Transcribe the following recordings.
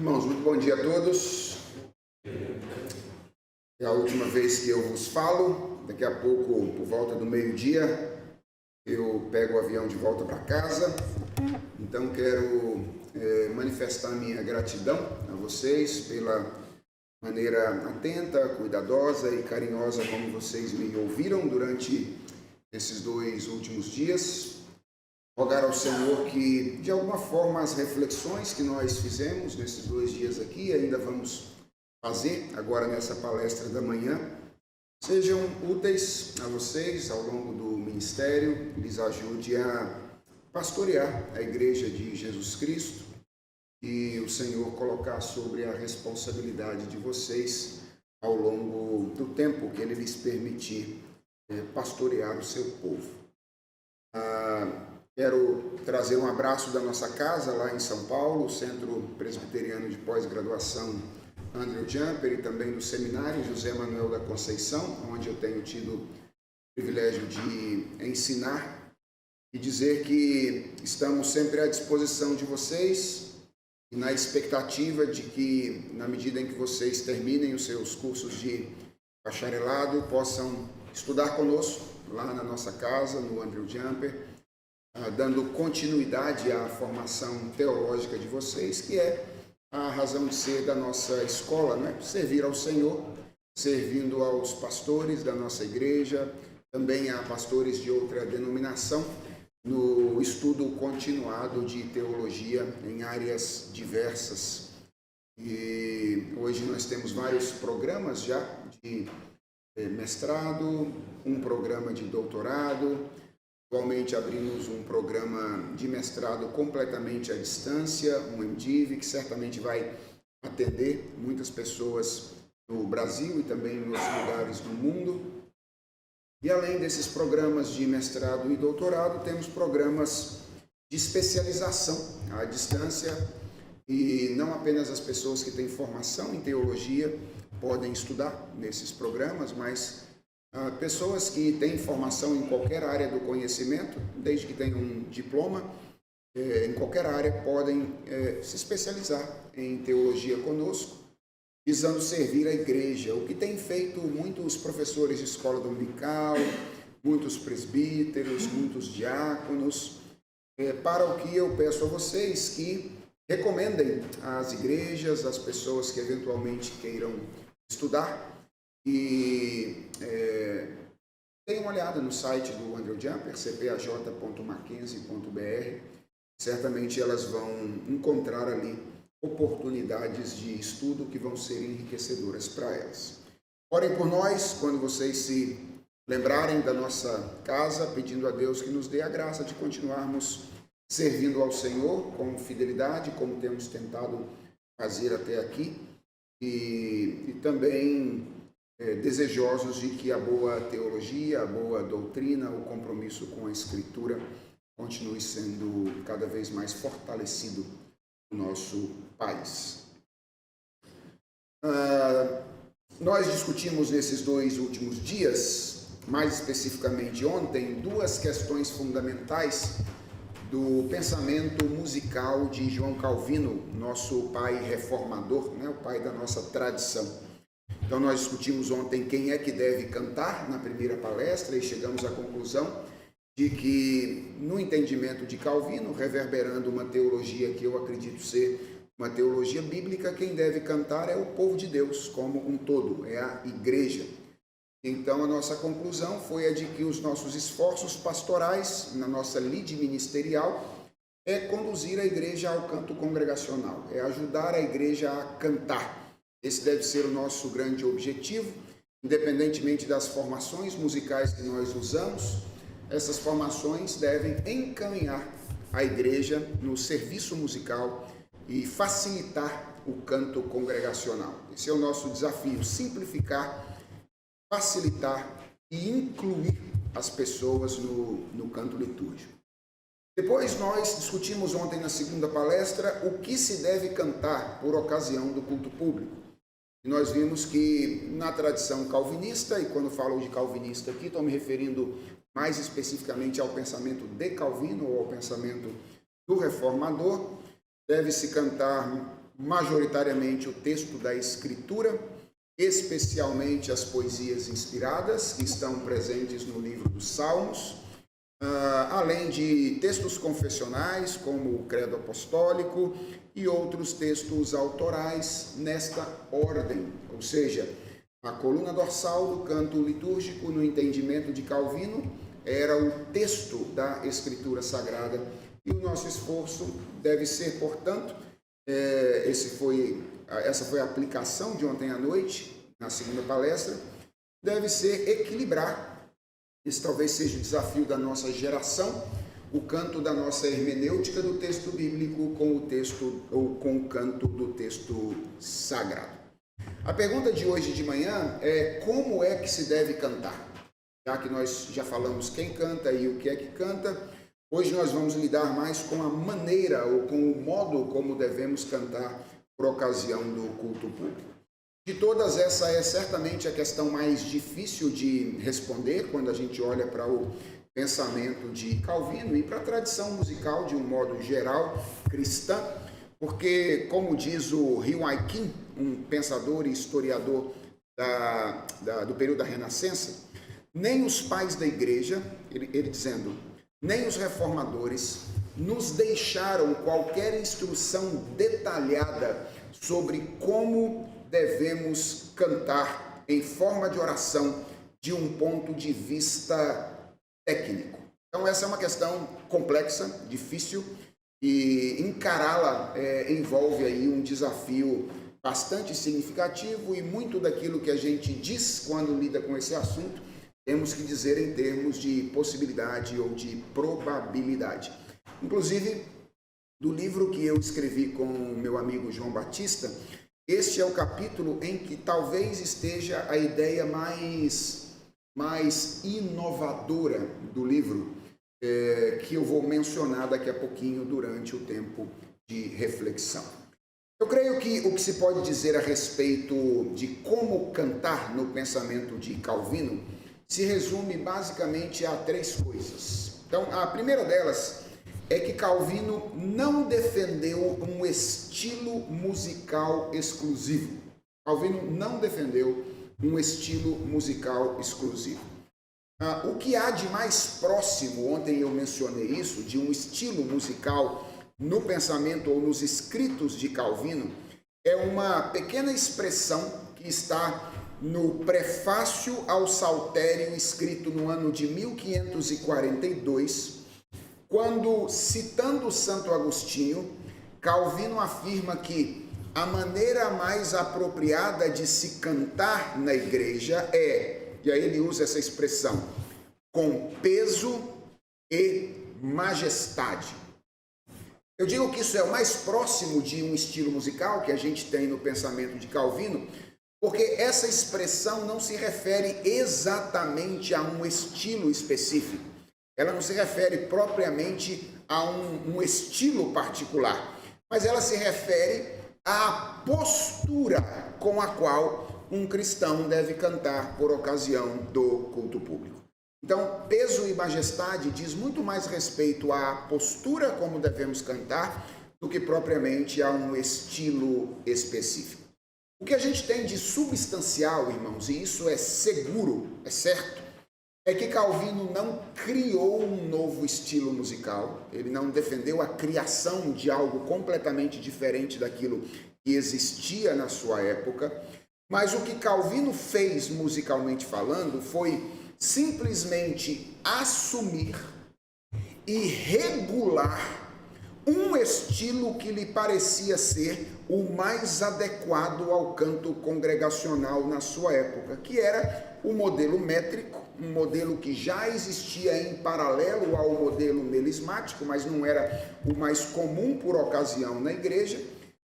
Irmãos, muito bom dia a todos. É a última vez que eu vos falo. Daqui a pouco, por volta do meio-dia, eu pego o avião de volta para casa. Então, quero manifestar minha gratidão a vocês pela maneira atenta, cuidadosa e carinhosa como vocês me ouviram durante esses 2 últimos dias. Rogar ao Senhor que, de alguma forma, as reflexões que nós fizemos nesses 2 dias aqui, ainda vamos fazer agora nessa palestra da manhã, sejam úteis a vocês ao longo do ministério, lhes ajude a pastorear a Igreja de Jesus Cristo e o Senhor colocar sobre a responsabilidade de vocês ao longo do tempo que Ele lhes permitir pastorear o seu povo. Quero trazer um abraço da nossa casa lá em São Paulo, o Centro Presbiteriano de Pós-Graduação Andrew Jumper e também do Seminário José Manuel da Conceição, onde eu tenho tido o privilégio de ensinar e dizer que estamos sempre à disposição de vocês e na expectativa de que, na medida em que vocês terminem os seus cursos de bacharelado, possam estudar conosco lá na nossa casa, no Andrew Jumper, dando continuidade à formação teológica de vocês, que é a razão de ser da nossa escola, né? Servir ao Senhor, servindo aos pastores da nossa igreja, também a pastores de outra denominação, no estudo continuado de teologia em áreas diversas. E hoje nós temos vários programas já de mestrado, um programa de doutorado. Atualmente abrimos um programa de mestrado completamente à distância, um MDiv, que certamente vai atender muitas pessoas no Brasil e também em outros lugares do mundo. E além desses programas de mestrado e doutorado, temos programas de especialização à distância, e não apenas as pessoas que têm formação em teologia podem estudar nesses programas, mas pessoas que têm formação em qualquer área do conhecimento, desde que tenham um diploma, em qualquer área, podem se especializar em teologia conosco, visando servir a igreja, o que tem feito muitos professores de escola dominical, muitos presbíteros, muitos diáconos, para o que eu peço a vocês que recomendem às igrejas, às pessoas que eventualmente queiram estudar, e deem uma olhada no site do Andrew Jumper, cpaj.mackenzie.br. Certamente elas vão encontrar ali oportunidades de estudo que vão ser enriquecedoras para elas. Orem por nós quando vocês se lembrarem da nossa casa, pedindo a Deus que nos dê a graça de continuarmos servindo ao Senhor com fidelidade, como temos tentado fazer até aqui, e também desejosos de que a boa teologia, a boa doutrina, o compromisso com a Escritura continue sendo cada vez mais fortalecido no nosso país. Nós discutimos nesses 2 últimos dias, mais especificamente ontem, 2 questões fundamentais do pensamento musical de João Calvino, nosso pai reformador, né, o pai da nossa tradição. Então nós discutimos ontem quem é que deve cantar na primeira palestra e chegamos à conclusão de que, no entendimento de Calvino, reverberando uma teologia que eu acredito ser uma teologia bíblica, quem deve cantar é o povo de Deus como um todo, é a igreja. Então a nossa conclusão foi a de que os nossos esforços pastorais, na nossa lide ministerial, é conduzir a igreja ao canto congregacional, é ajudar a igreja a cantar. Esse deve ser o nosso grande objetivo, independentemente das formações musicais que nós usamos. Essas formações devem encaminhar a igreja no serviço musical e facilitar o canto congregacional. Esse é o nosso desafio, simplificar, facilitar e incluir as pessoas no canto litúrgico. Depois nós discutimos ontem na segunda palestra o que se deve cantar por ocasião do culto público. E nós vimos que na tradição calvinista, e quando falo de calvinista aqui, estou me referindo mais especificamente ao pensamento de Calvino ou ao pensamento do reformador, deve-se cantar majoritariamente o texto da Escritura, especialmente as poesias inspiradas, que estão presentes no livro dos Salmos, além de textos confessionais, como o Credo Apostólico, e outros textos autorais nesta ordem, ou seja, a coluna dorsal do canto litúrgico, no entendimento de Calvino, era o texto da Escritura Sagrada, e o nosso esforço deve ser, portanto, essa foi a aplicação de ontem à noite, na segunda palestra, deve ser equilibrar, esse talvez seja o desafio da nossa geração, o canto da nossa hermenêutica do texto bíblico com o texto ou com o canto do texto sagrado. A pergunta de hoje de manhã é: como é que se deve cantar? Já que nós já falamos quem canta e o que é que canta, hoje nós vamos lidar mais com a maneira ou com o modo como devemos cantar por ocasião do culto público. De todas, essa é certamente a questão mais difícil de responder quando a gente olha para o pensamento de Calvino e para a tradição musical de um modo geral cristã, porque, como diz o Ryu Aikin, um pensador e historiador do período da Renascença, nem os pais da igreja, ele dizendo, nem os reformadores nos deixaram qualquer instrução detalhada sobre como devemos cantar em forma de oração de um ponto de vista técnico. Então essa é uma questão complexa, difícil, e encará-la envolve aí um desafio bastante significativo, e muito daquilo que a gente diz quando lida com esse assunto temos que dizer em termos de possibilidade ou de probabilidade. Inclusive, do livro que eu escrevi com o meu amigo João Batista, este é o capítulo em que talvez esteja a ideia mais inovadora do livro, que eu vou mencionar daqui a pouquinho durante o tempo de reflexão. Eu creio que o que se pode dizer a respeito de como cantar no pensamento de Calvino se resume basicamente a três coisas. Então, a primeira delas é que Calvino não defendeu um estilo musical exclusivo. Calvino não defendeu um estilo musical exclusivo. O que há de mais próximo, ontem eu mencionei isso, de um estilo musical no pensamento ou nos escritos de Calvino, é uma pequena expressão que está no prefácio ao Saltério, escrito no ano de 1542, quando, citando Santo Agostinho, Calvino afirma que a maneira mais apropriada de se cantar na igreja é, e aí ele usa essa expressão, com peso e majestade. Eu digo que isso é o mais próximo de um estilo musical que a gente tem no pensamento de Calvino, porque essa expressão não se refere exatamente a um estilo específico. Ela não se refere propriamente a um estilo particular, mas ela se refere à postura com a qual um cristão deve cantar por ocasião do culto público. Então, peso e majestade diz muito mais respeito à postura como devemos cantar do que propriamente a um estilo específico. O que a gente tem de substancial, irmãos, e isso é seguro, é certo, é que Calvino não criou um novo estilo musical, ele não defendeu a criação de algo completamente diferente daquilo que existia na sua época, mas o que Calvino fez musicalmente falando foi simplesmente assumir e regular um estilo que lhe parecia ser o mais adequado ao canto congregacional na sua época, que era o modelo métrico, um modelo que já existia em paralelo ao modelo melismático, mas não era o mais comum por ocasião na igreja.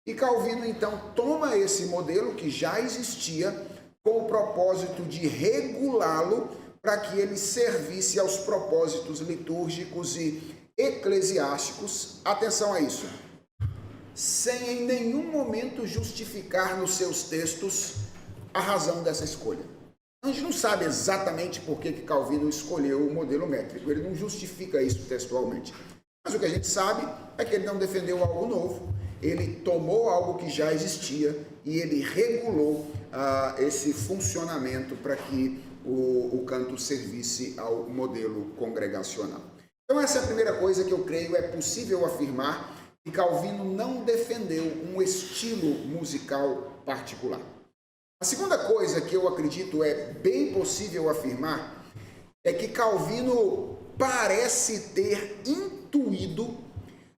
E Calvino, então, toma esse modelo que já existia com o propósito de regulá-lo para que ele servisse aos propósitos litúrgicos e eclesiásticos, atenção a isso, sem em nenhum momento justificar nos seus textos a razão dessa escolha. A gente não sabe exatamente por que Calvino escolheu o modelo métrico, ele não justifica isso textualmente. Mas o que a gente sabe é que ele não defendeu algo novo, ele tomou algo que já existia e ele regulou esse funcionamento para que o canto servisse ao modelo congregacional. Então essa é a primeira coisa que eu creio é possível afirmar, que Calvino não defendeu um estilo musical particular. A segunda coisa que eu acredito é bem possível afirmar é que Calvino parece ter intuído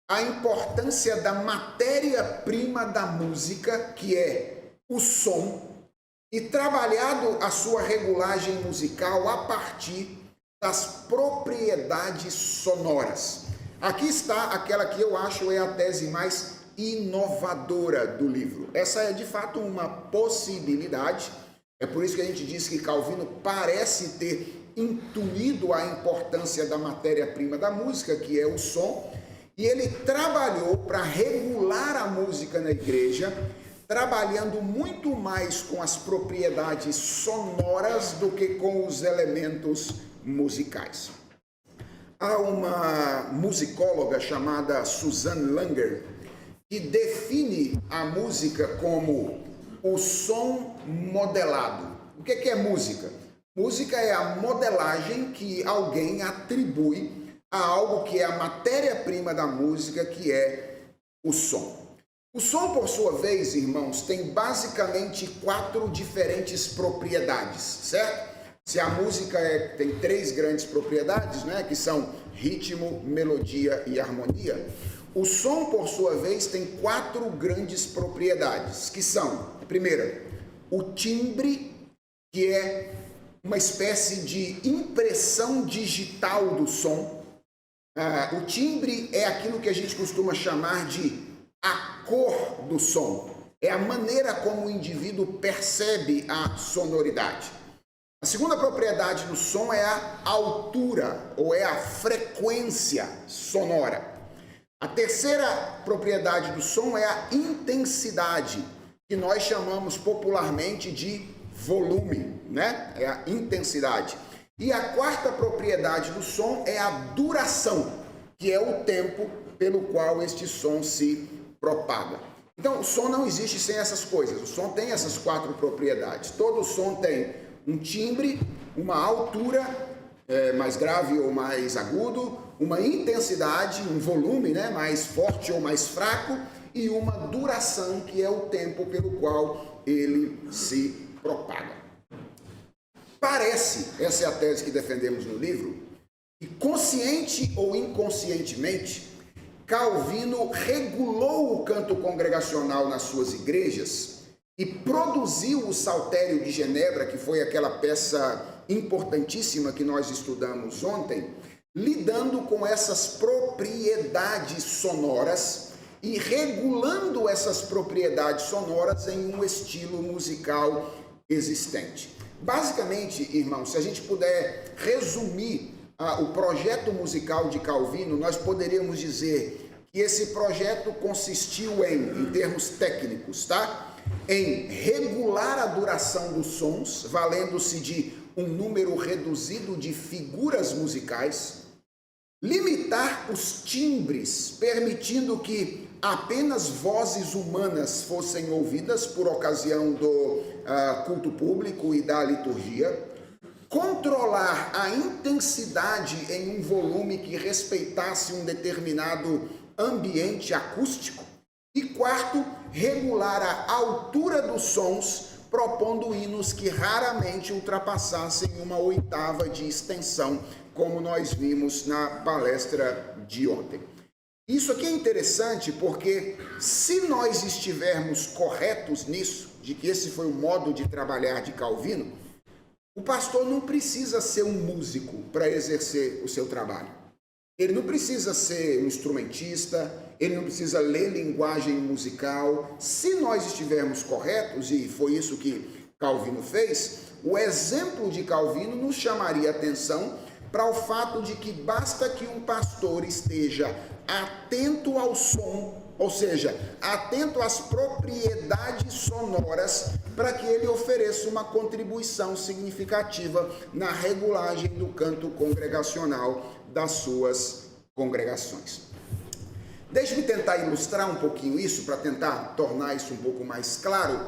a importância da matéria-prima da música, que é o som, e trabalhado a sua regulagem musical a partir das propriedades sonoras. Aqui está aquela que eu acho é a tese mais inovadora do livro. Essa é de fato uma possibilidade, é por isso que a gente diz que Calvino parece ter intuído a importância da matéria-prima da música, que é o som, e ele trabalhou para regular a música na igreja, trabalhando muito mais com as propriedades sonoras do que com os elementos musicais. Há uma musicóloga chamada Suzanne Langer que define a música como o som modelado. O que é música? Música é a modelagem que alguém atribui a algo que é a matéria-prima da música, que é o som. O som, por sua vez, irmãos, tem basicamente 4 diferentes propriedades, certo? Se a música tem 3 grandes propriedades, né, que são ritmo, melodia e harmonia, o som, por sua vez, tem 4 grandes propriedades, que são, a primeira, o timbre, que é uma espécie de impressão digital do som. O timbre é aquilo que a gente costuma chamar de a cor do som. É a maneira como o indivíduo percebe a sonoridade. A segunda propriedade do som é a altura, ou é a frequência sonora. A terceira propriedade do som é a intensidade, que nós chamamos popularmente de volume, né? É a intensidade. E a quarta propriedade do som é a duração, que é o tempo pelo qual este som se propaga. Então, o som não existe sem essas coisas. O som tem essas 4 propriedades. Todo som tem um timbre, uma altura mais grave ou mais agudo, uma intensidade, um volume, né, mais forte ou mais fraco, e uma duração, que é o tempo pelo qual ele se propaga. Parece, essa é a tese que defendemos no livro, que consciente ou inconscientemente, Calvino regulou o canto congregacional nas suas igrejas e produziu o Saltério de Genebra, que foi aquela peça importantíssima que nós estudamos ontem, lidando com essas propriedades sonoras e regulando essas propriedades sonoras em um estilo musical existente. Basicamente, irmãos, se a gente puder resumir o projeto musical de Calvino, nós poderíamos dizer que esse projeto consistiu em termos técnicos, tá? Em regular a duração dos sons, valendo-se de um número reduzido de figuras musicais, limitar os timbres, permitindo que apenas vozes humanas fossem ouvidas por ocasião do culto público e da liturgia, controlar a intensidade em um volume que respeitasse um determinado ambiente acústico, e quarto, regular a altura dos sons, propondo hinos que raramente ultrapassassem uma oitava de extensão, como nós vimos na palestra de ontem. Isso aqui é interessante porque, se nós estivermos corretos nisso, de que esse foi o modo de trabalhar de Calvino, o pastor não precisa ser um músico para exercer o seu trabalho. Ele não precisa ser um instrumentista, ele não precisa ler linguagem musical. Se nós estivermos corretos, e foi isso que Calvino fez, o exemplo de Calvino nos chamaria atenção para o fato de que basta que um pastor esteja atento ao som, ou seja, atento às propriedades sonoras, para que ele ofereça uma contribuição significativa na regulagem do canto congregacional das suas congregações. Deixe-me tentar ilustrar um pouquinho isso, para tentar tornar isso um pouco mais claro,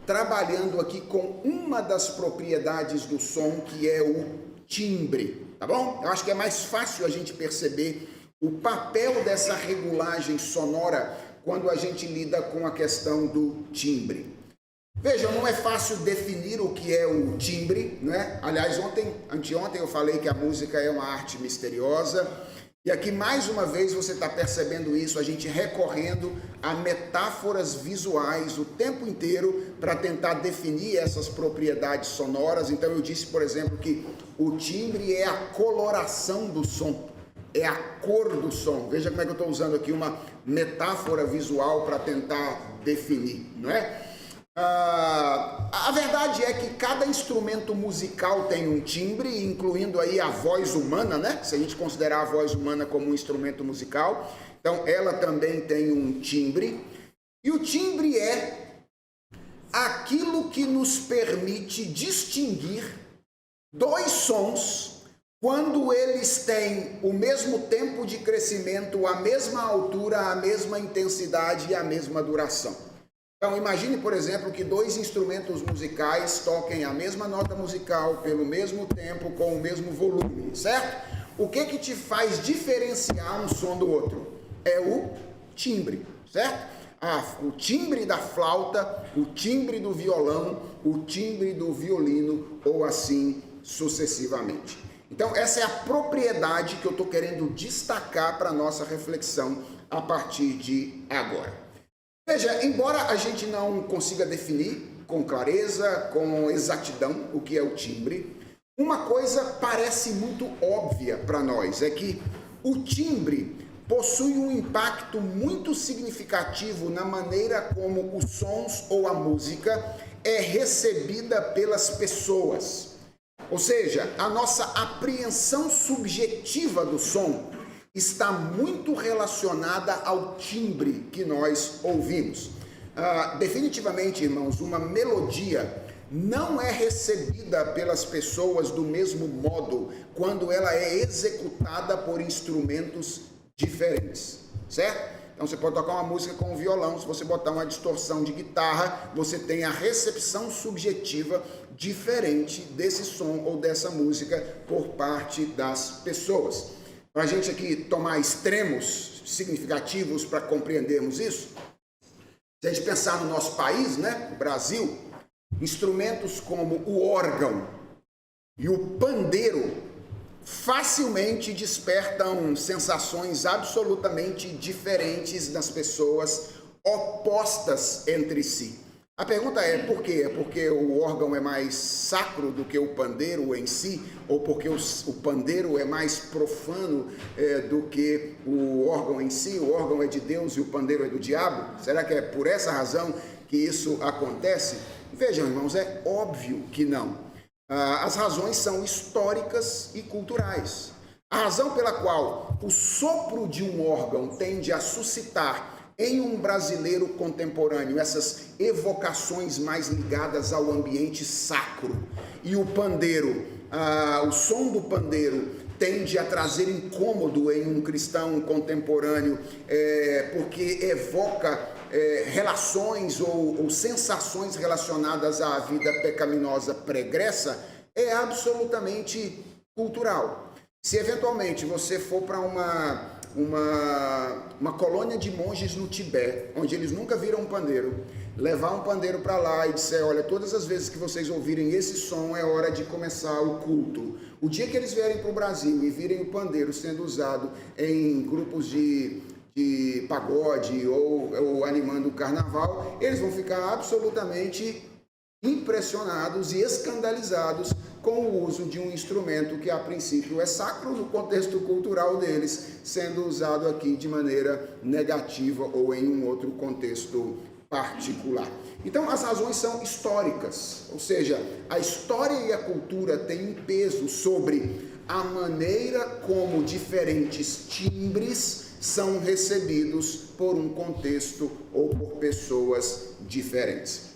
trabalhando aqui com uma das propriedades do som, que é o timbre, tá bom? Eu acho que é mais fácil a gente perceber o papel dessa regulagem sonora quando a gente lida com a questão do timbre. Veja, não é fácil definir o que é o timbre, né? Aliás, anteontem eu falei que a música é uma arte misteriosa, e aqui mais uma vez você está percebendo isso, a gente recorrendo a metáforas visuais o tempo inteiro para tentar definir essas propriedades sonoras. Então eu disse, por exemplo, que o timbre é a coloração do som, é a cor do som. Veja como é que eu estou usando aqui uma metáfora visual para tentar definir, não é? A verdade é que cada instrumento musical tem um timbre, incluindo aí a voz humana, né? Se a gente considerar a voz humana como um instrumento musical, então ela também tem um timbre. E o timbre é aquilo que nos permite distinguir dois sons quando eles têm o mesmo tempo de crescimento, a mesma altura, a mesma intensidade e a mesma duração. Então, imagine, por exemplo, que dois instrumentos musicais toquem a mesma nota musical pelo mesmo tempo, com o mesmo volume, certo? O que te faz diferenciar um som do outro? É o timbre, certo? O timbre da flauta, o timbre do violão, o timbre do violino, ou assim sucessivamente. Então, essa é a propriedade que eu estou querendo destacar para a nossa reflexão a partir de agora. Veja, embora a gente não consiga definir com clareza, com exatidão o que é o timbre, uma coisa parece muito óbvia para nós, é que o timbre possui um impacto muito significativo na maneira como os sons ou a música é recebida pelas pessoas. Ou seja, a nossa apreensão subjetiva do som está muito relacionada ao timbre que nós ouvimos. Definitivamente, irmãos, uma melodia não é recebida pelas pessoas do mesmo modo quando ela é executada por instrumentos diferentes, certo? Então você pode tocar uma música com violão, se você botar uma distorção de guitarra, você tem a recepção subjetiva diferente desse som ou dessa música por parte das pessoas. Para a gente aqui tomar extremos significativos para compreendermos isso, se a gente pensar no nosso país, né, o Brasil, instrumentos como o órgão e o pandeiro facilmente despertam sensações absolutamente diferentes nas pessoas, opostas entre si. A pergunta é por quê? É porque o órgão é mais sacro do que o pandeiro em si? Ou porque o pandeiro é mais profano do que o órgão em si? O órgão é de Deus e o pandeiro é do diabo? Será que é por essa razão que isso acontece? Vejam, irmãos, é óbvio que não. As razões são históricas e culturais. A razão pela qual o sopro de um órgão tende a suscitar em um brasileiro contemporâneo essas evocações mais ligadas ao ambiente sacro, e o pandeiro, o som do pandeiro tende a trazer incômodo em um cristão contemporâneo, porque evoca relações ou sensações relacionadas à vida pecaminosa pregressa, é absolutamente cultural. Se eventualmente você for para uma colônia de monges no Tibete, onde eles nunca viram um pandeiro, levar um pandeiro para lá e dizer, olha, todas as vezes que vocês ouvirem esse som é hora de começar o culto. O dia que eles vierem para o Brasil e virem o pandeiro sendo usado em grupos de pagode ou animando o carnaval, eles vão ficar absolutamente impressionados e escandalizados com o uso de um instrumento que a princípio é sacro no contexto cultural deles, sendo usado aqui de maneira negativa ou em um outro contexto particular. Então as razões são históricas, ou seja, a história e a cultura têm um peso sobre a maneira como diferentes timbres são recebidos por um contexto ou por pessoas diferentes.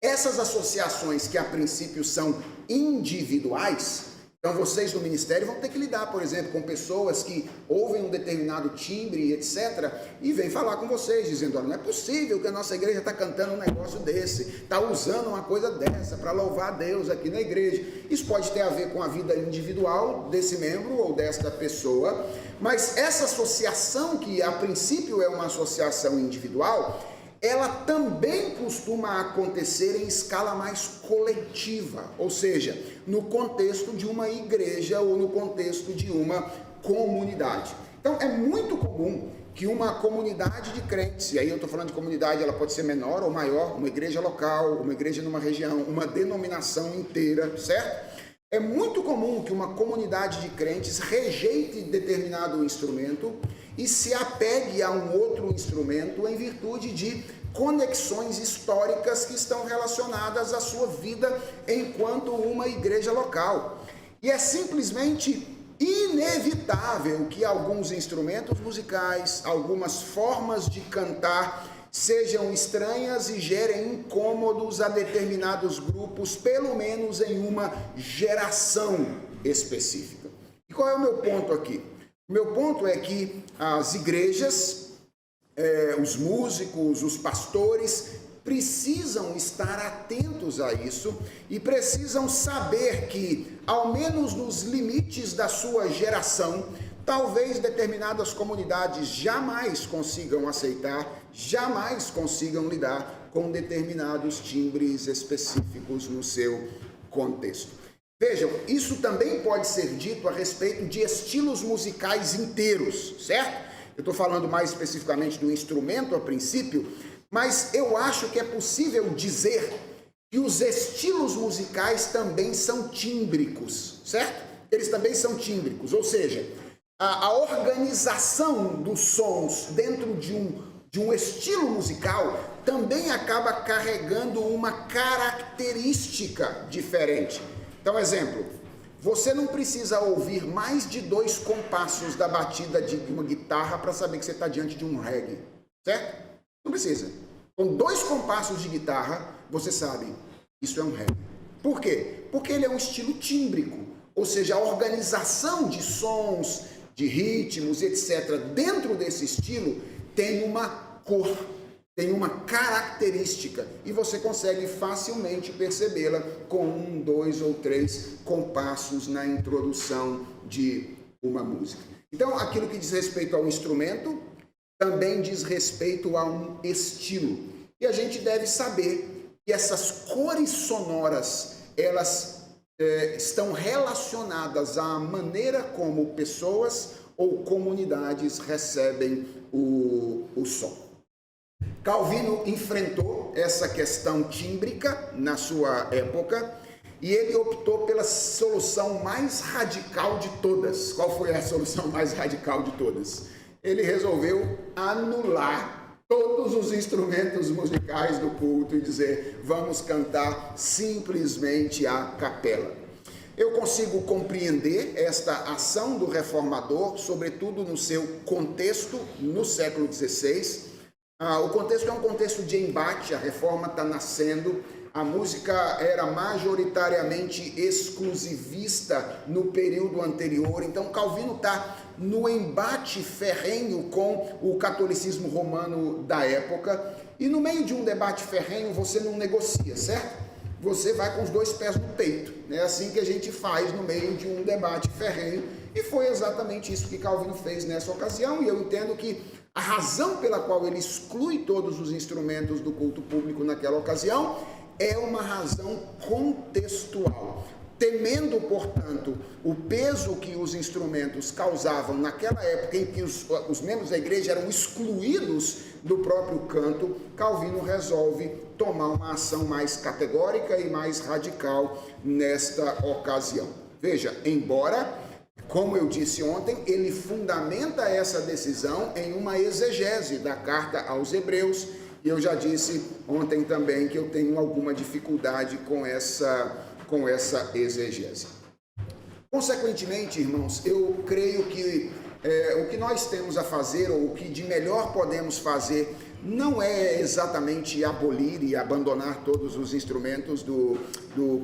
Essas associações que a princípio são individuais, Então vocês no ministério vão ter que lidar, por exemplo, com pessoas que ouvem um determinado timbre, etc., e vêm falar com vocês, dizendo, olha, não é possível que a nossa igreja está cantando um negócio desse, está usando uma coisa dessa para louvar a Deus aqui na igreja. Isso pode ter a ver com a vida individual desse membro ou desta pessoa, mas essa associação, que a princípio é uma associação individual, ela também costuma acontecer em escala mais coletiva, ou seja, no contexto de uma igreja ou no contexto de uma comunidade. Então, é muito comum que uma comunidade de crentes, e aí eu estou falando de comunidade, ela pode ser menor ou maior, uma igreja local, uma igreja numa região, uma denominação inteira, certo? É muito comum que uma comunidade de crentes rejeite determinado instrumento e se apegue a um outro instrumento em virtude de conexões históricas que estão relacionadas à sua vida enquanto uma igreja local. E é simplesmente inevitável que alguns instrumentos musicais, algumas formas de cantar sejam estranhas e gerem incômodos a determinados grupos, pelo menos em uma geração específica. E qual é o meu ponto aqui? O meu ponto é que as igrejas, os músicos, os pastores, precisam estar atentos a isso e precisam saber que, ao menos nos limites da sua geração, talvez determinadas comunidades jamais consigam aceitar, jamais consigam lidar com determinados timbres específicos no seu contexto. Vejam, isso também pode ser dito a respeito de estilos musicais inteiros, certo? Eu estou falando mais especificamente do instrumento a princípio, mas eu acho que é possível dizer que os estilos musicais também são tímbricos, certo? Eles também são tímbricos, ou seja, a organização dos sons dentro de um estilo musical também acaba carregando uma característica diferente. Então, exemplo, você não precisa ouvir mais de 2 compassos da batida de uma guitarra para saber que você está diante de um reggae, certo? Não precisa. Com 2 compassos de guitarra, você sabe, isso é um reggae. Por quê? Porque ele é um estilo tímbrico, ou seja, a organização de sons, de ritmos, etc., dentro desse estilo, tem uma cor, tem uma característica, e você consegue facilmente percebê-la com 1, 2 ou 3 compassos na introdução de uma música. Então, aquilo que diz respeito ao instrumento, também diz respeito a um estilo. E a gente deve saber que essas cores sonoras, elas estão relacionadas à maneira como pessoas ou comunidades recebem o som. Calvino enfrentou essa questão tímbrica na sua época e ele optou pela solução mais radical de todas. Qual foi a solução mais radical de todas? Ele resolveu anular todos os instrumentos musicais do culto e dizer, vamos cantar simplesmente a capela. Eu consigo compreender esta ação do reformador, sobretudo no seu contexto no século XVI. O contexto é um contexto de embate, a reforma está nascendo, a música era majoritariamente exclusivista no período anterior, então Calvino está no embate ferrenho com o catolicismo romano da época, e no meio de um debate ferrenho você não negocia, certo? Você vai com os 2 pés no peito, é assim que a gente faz no meio de um debate ferrenho, e foi exatamente isso que Calvino fez nessa ocasião, e eu entendo que a razão pela qual ele exclui todos os instrumentos do culto público naquela ocasião é uma razão contextual. Temendo, portanto, o peso que os instrumentos causavam naquela época em que os membros da igreja eram excluídos do próprio canto, Calvino resolve tomar uma ação mais categórica e mais radical nesta ocasião. Veja, embora, como eu disse ontem, ele fundamenta essa decisão em uma exegese da carta aos Hebreus, e eu já disse ontem também que eu tenho alguma dificuldade com essa exegese. Consequentemente, irmãos, eu creio que o que nós temos a fazer, ou o que de melhor podemos fazer, não é exatamente abolir e abandonar todos os instrumentos do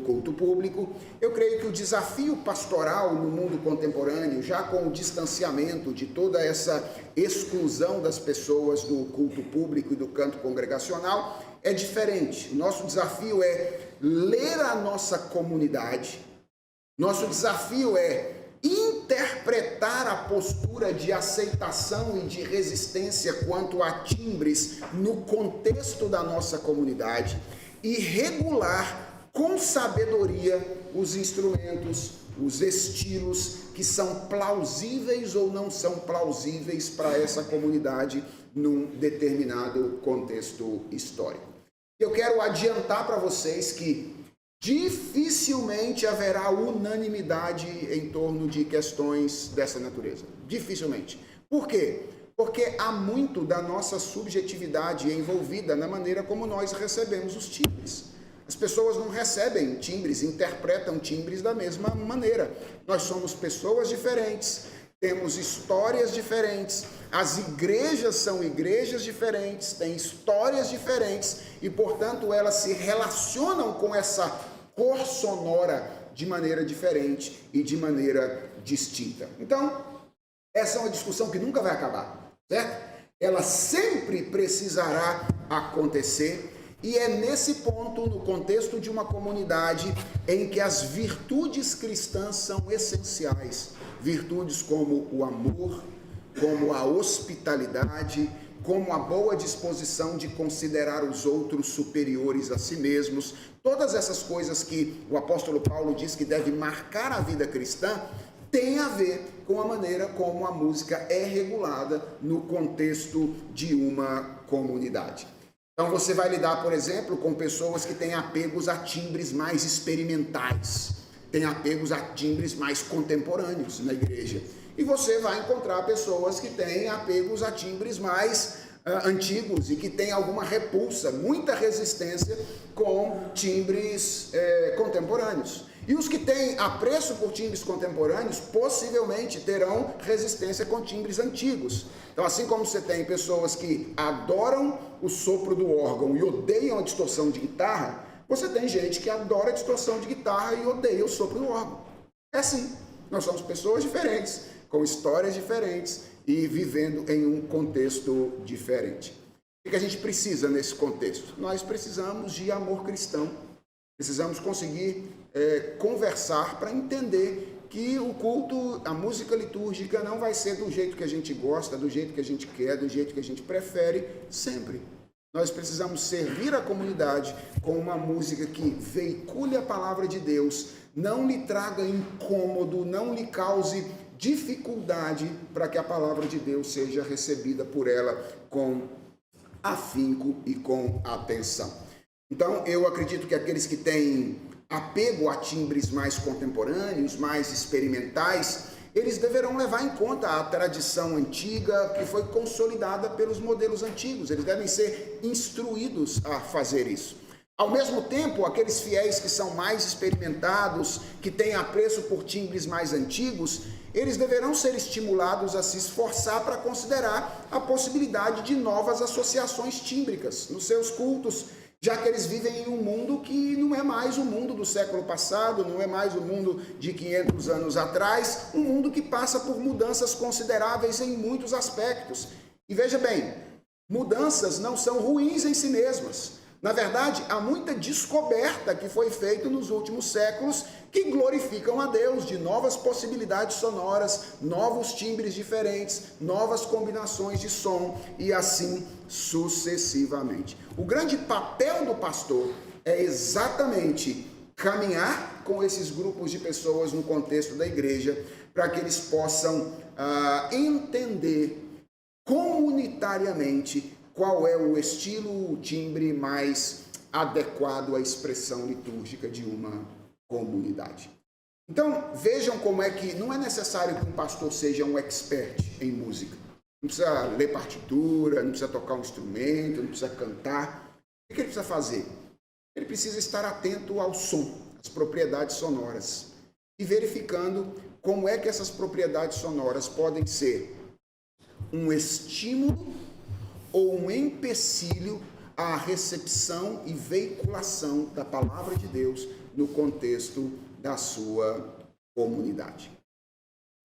culto público. Eu creio que o desafio pastoral no mundo contemporâneo, já com o distanciamento de toda essa exclusão das pessoas do culto público e do canto congregacional, é diferente. O nosso desafio é ler a nossa comunidade. Nosso desafio é interpretar a postura de aceitação e de resistência quanto a timbres no contexto da nossa comunidade e regular com sabedoria os instrumentos, os estilos que são plausíveis ou não são plausíveis para essa comunidade num determinado contexto histórico. Eu quero adiantar para vocês que dificilmente haverá unanimidade em torno de questões dessa natureza. Dificilmente. Por quê? Porque há muito da nossa subjetividade envolvida na maneira como nós recebemos os timbres. As pessoas não recebem timbres, interpretam timbres da mesma maneira. Nós somos pessoas diferentes, temos histórias diferentes, as igrejas são igrejas diferentes, têm histórias diferentes e, portanto, elas se relacionam com essa cor sonora de maneira diferente e de maneira distinta. Então, essa é uma discussão que nunca vai acabar, certo? Ela sempre precisará acontecer e é nesse ponto, no contexto de uma comunidade, em que as virtudes cristãs são essenciais. Virtudes como o amor, como a hospitalidade, como a boa disposição de considerar os outros superiores a si mesmos. Todas essas coisas que o apóstolo Paulo diz que deve marcar a vida cristã, tem a ver com a maneira como a música é regulada no contexto de uma comunidade. Então você vai lidar, por exemplo, com pessoas que têm apegos a timbres mais experimentais, têm apegos a timbres mais contemporâneos na igreja. E você vai encontrar pessoas que têm apegos a timbres mais antigos e que têm alguma repulsa, muita resistência com timbres contemporâneos. E os que têm apreço por timbres contemporâneos possivelmente terão resistência com timbres antigos. Então, assim como você tem pessoas que adoram o sopro do órgão e odeiam a distorção de guitarra, você tem gente que adora a distorção de guitarra e odeia o sopro do órgão. É assim, nós somos pessoas diferentes, com histórias diferentes e vivendo em um contexto diferente. O que a gente precisa nesse contexto? Nós precisamos de amor cristão, precisamos conseguir conversar para entender que o culto, a música litúrgica não vai ser do jeito que a gente gosta, do jeito que a gente quer, do jeito que a gente prefere, sempre. Nós precisamos servir a comunidade com uma música que veicule a palavra de Deus, não lhe traga incômodo, não lhe cause dificuldade para que a palavra de Deus seja recebida por ela com afinco e com atenção. Então, eu acredito que aqueles que têm apego a timbres mais contemporâneos, mais experimentais, eles deverão levar em conta a tradição antiga que foi consolidada pelos modelos antigos. Eles devem ser instruídos a fazer isso. Ao mesmo tempo, aqueles fiéis que são mais experimentados, que têm apreço por timbres mais antigos, eles deverão ser estimulados a se esforçar para considerar a possibilidade de novas associações tímbricas nos seus cultos, já que eles vivem em um mundo que não é mais o mundo do século passado, não é mais o mundo de 500 anos atrás, um mundo que passa por mudanças consideráveis em muitos aspectos. E veja bem, mudanças não são ruins em si mesmas. Na verdade, há muita descoberta que foi feita nos últimos séculos que glorificam a Deus, de novas possibilidades sonoras, novos timbres diferentes, novas combinações de som e assim sucessivamente. O grande papel do pastor é exatamente caminhar com esses grupos de pessoas no contexto da igreja para que eles possam entender comunitariamente qual é o estilo, o timbre mais adequado à expressão litúrgica de uma comunidade. Então, vejam como é que não é necessário que um pastor seja um expert em música. Não precisa ler partitura, não precisa tocar um instrumento, não precisa cantar. O que ele precisa fazer? Ele precisa estar atento ao som, às propriedades sonoras. e verificando como é que essas propriedades sonoras podem ser um estímulo ou um empecilho à recepção e veiculação da palavra de Deus no contexto da sua comunidade.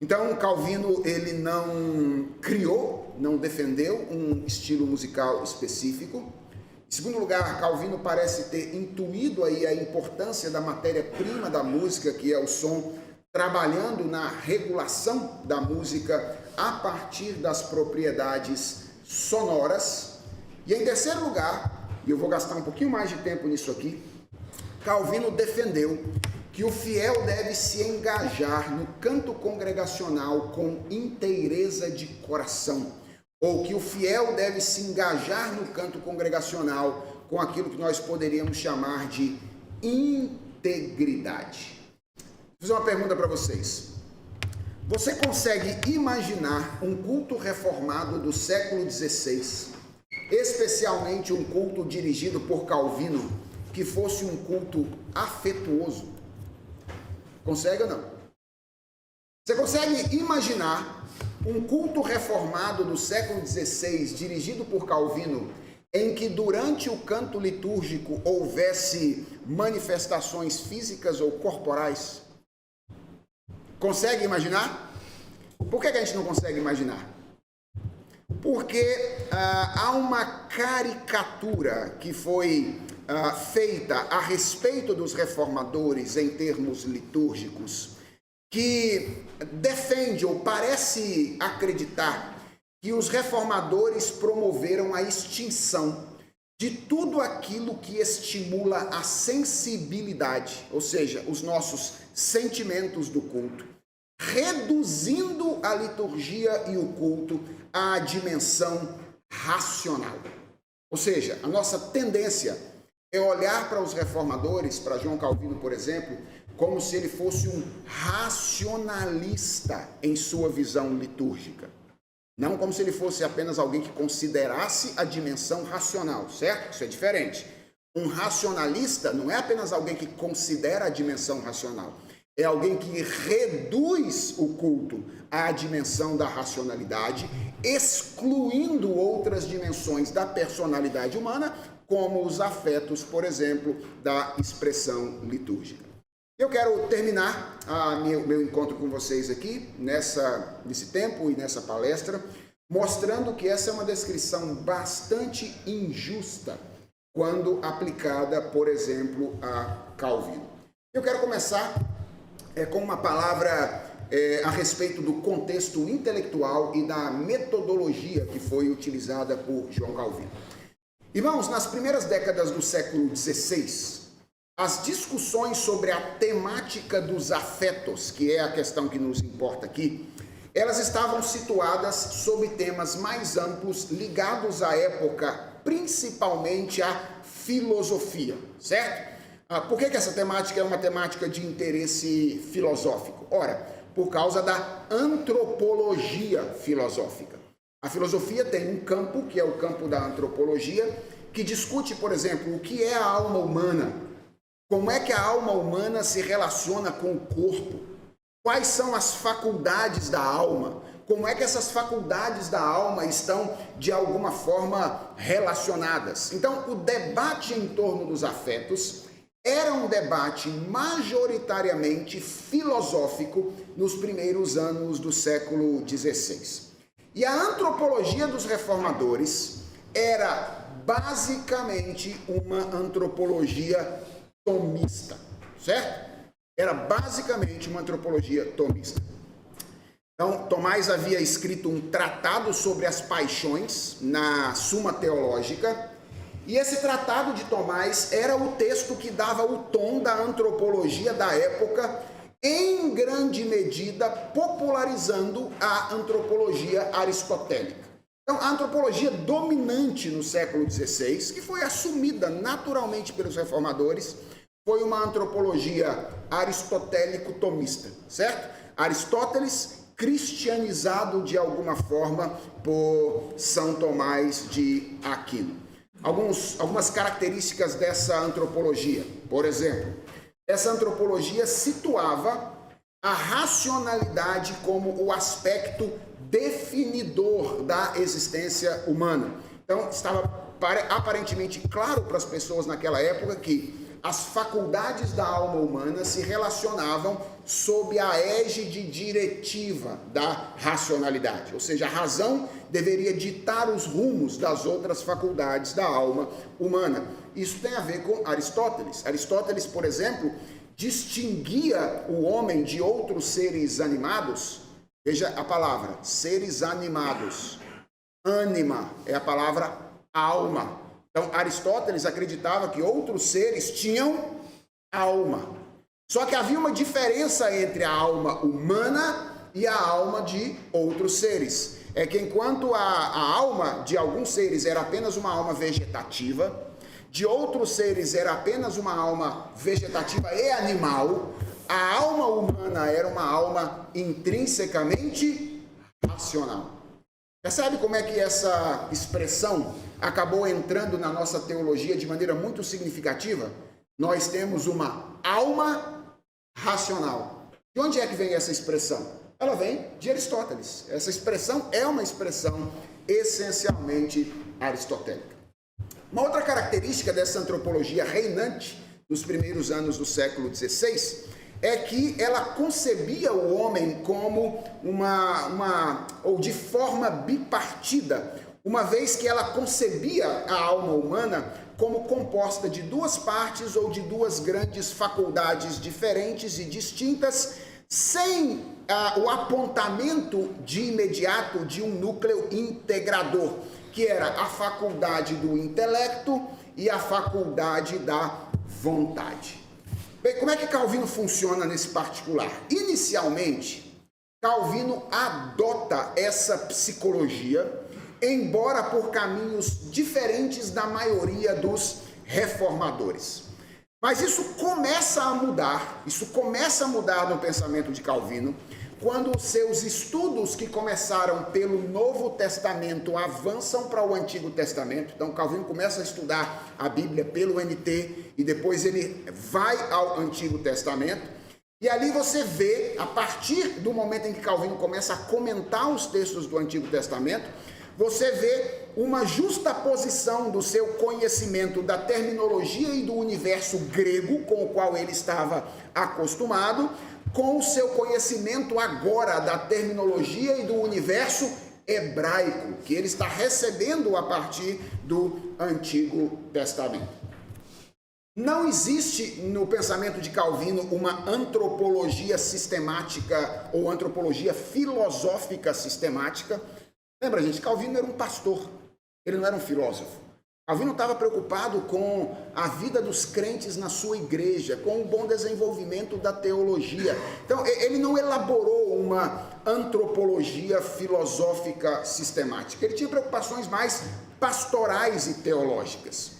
Então, Calvino, ele não criou, não defendeu um estilo musical específico. Em segundo lugar, Calvino parece ter intuído aí a importância da matéria-prima da música, que é o som, trabalhando na regulação da música a partir das propriedades sonoras. E em terceiro lugar, e eu vou gastar um pouquinho mais de tempo nisso aqui, Calvino defendeu que o fiel deve se engajar no canto congregacional com inteireza de coração, ou que o fiel deve se engajar no canto congregacional com aquilo que nós poderíamos chamar de integridade. Vou fazer uma pergunta para vocês. Você consegue imaginar um culto reformado do século XVI, especialmente um culto dirigido por Calvino, que fosse um culto afetuoso? Consegue ou não? Você consegue imaginar um culto reformado do século XVI, dirigido por Calvino, em que durante o canto litúrgico houvesse manifestações físicas ou corporais? Consegue imaginar? Por que a gente não consegue imaginar? Porque há uma caricatura que foi feita a respeito dos reformadores em termos litúrgicos, que defende ou parece acreditar que os reformadores promoveram a extinção de tudo aquilo que estimula a sensibilidade, ou seja, os nossos sentimentos do culto, reduzindo a liturgia e o culto à dimensão racional. Ou seja, a nossa tendência é olhar para os reformadores, para João Calvino, por exemplo, como se ele fosse um racionalista em sua visão litúrgica. Não como se ele fosse apenas alguém que considerasse a dimensão racional, certo? Isso é diferente. Um racionalista não é apenas alguém que considera a dimensão racional. É alguém que reduz o culto à dimensão da racionalidade, excluindo outras dimensões da personalidade humana, como os afetos, por exemplo, da expressão litúrgica. Eu quero terminar meu encontro com vocês aqui, nesse tempo e nessa palestra, mostrando que essa é uma descrição bastante injusta quando aplicada, por exemplo, a Calvino. Eu quero começar com uma palavra a respeito do contexto intelectual e da metodologia que foi utilizada por João Calvino. Irmãos, nas primeiras décadas do século XVI, as discussões sobre a temática dos afetos, que é a questão que nos importa aqui, elas estavam situadas sob temas mais amplos ligados à época, principalmente à filosofia, certo? Por que essa temática é uma temática de interesse filosófico? Ora, por causa da antropologia filosófica. A filosofia tem um campo, que é o campo da antropologia, que discute, por exemplo, o que é a alma humana, como é que a alma humana se relaciona com o corpo, quais são as faculdades da alma, como é que essas faculdades da alma estão, de alguma forma, relacionadas. Então, o debate em torno dos afetos era um debate majoritariamente filosófico nos primeiros anos do século XVI. E a antropologia dos reformadores era basicamente uma antropologia tomista, certo? Era basicamente uma antropologia tomista. Então, Tomás havia escrito um tratado sobre as paixões na Suma Teológica, e esse tratado de Tomás era o texto que dava o tom da antropologia da época, em grande medida popularizando a antropologia aristotélica. Então, a antropologia dominante no século XVI, que foi assumida naturalmente pelos reformadores, foi uma antropologia aristotélico-tomista, certo? Aristóteles cristianizado de alguma forma por São Tomás de Aquino. Algumas características dessa antropologia. Por exemplo, essa antropologia situava a racionalidade como o aspecto definidor da existência humana. Então, estava aparentemente claro para as pessoas naquela época que as faculdades da alma humana se relacionavam sob a égide diretiva da racionalidade, ou seja, a razão deveria ditar os rumos das outras faculdades da alma humana. Isso tem a ver com Aristóteles. Aristóteles, por exemplo, distinguia o homem de outros seres animados. Veja a palavra, seres animados. Ânima é a palavra alma. Então, Aristóteles acreditava que outros seres tinham alma. Só que havia uma diferença entre a alma humana e a alma de outros seres. É que enquanto a alma de alguns seres era apenas uma alma vegetativa, de outros seres era apenas uma alma vegetativa e animal, a alma humana era uma alma intrinsecamente racional. Percebe como é que essa expressão acabou entrando na nossa teologia de maneira muito significativa? Nós temos uma alma racional. De onde é que vem essa expressão? Ela vem de Aristóteles. Essa expressão é uma expressão essencialmente aristotélica. Uma outra característica dessa antropologia reinante nos primeiros anos do século XVI é que ela concebia o homem como ou de forma bipartida, uma vez que ela concebia a alma humana como composta de duas partes ou de duas grandes faculdades diferentes e distintas, sem o apontamento de imediato de um núcleo integrador, que era a faculdade do intelecto e a faculdade da vontade. Bem, como é que Calvino funciona nesse particular? Inicialmente, Calvino adota essa psicologia, embora por caminhos diferentes da maioria dos reformadores. Mas isso começa a mudar no pensamento de Calvino, quando os seus estudos que começaram pelo Novo Testamento avançam para o Antigo Testamento. Então Calvino começa a estudar a Bíblia pelo NT e depois ele vai ao Antigo Testamento. E ali você vê, a partir do momento em que Calvino começa a comentar os textos do Antigo Testamento, você vê uma justaposição do seu conhecimento da terminologia e do universo grego, com o qual ele estava acostumado, com o seu conhecimento agora da terminologia e do universo hebraico, que ele está recebendo a partir do Antigo Testamento. Não existe no pensamento de Calvino uma antropologia sistemática ou antropologia filosófica sistemática. Lembra, gente, Calvino era um pastor, ele não era um filósofo. Calvino estava preocupado com a vida dos crentes na sua igreja, com o bom desenvolvimento da teologia. Então, ele não elaborou uma antropologia filosófica sistemática. Ele tinha preocupações mais pastorais e teológicas.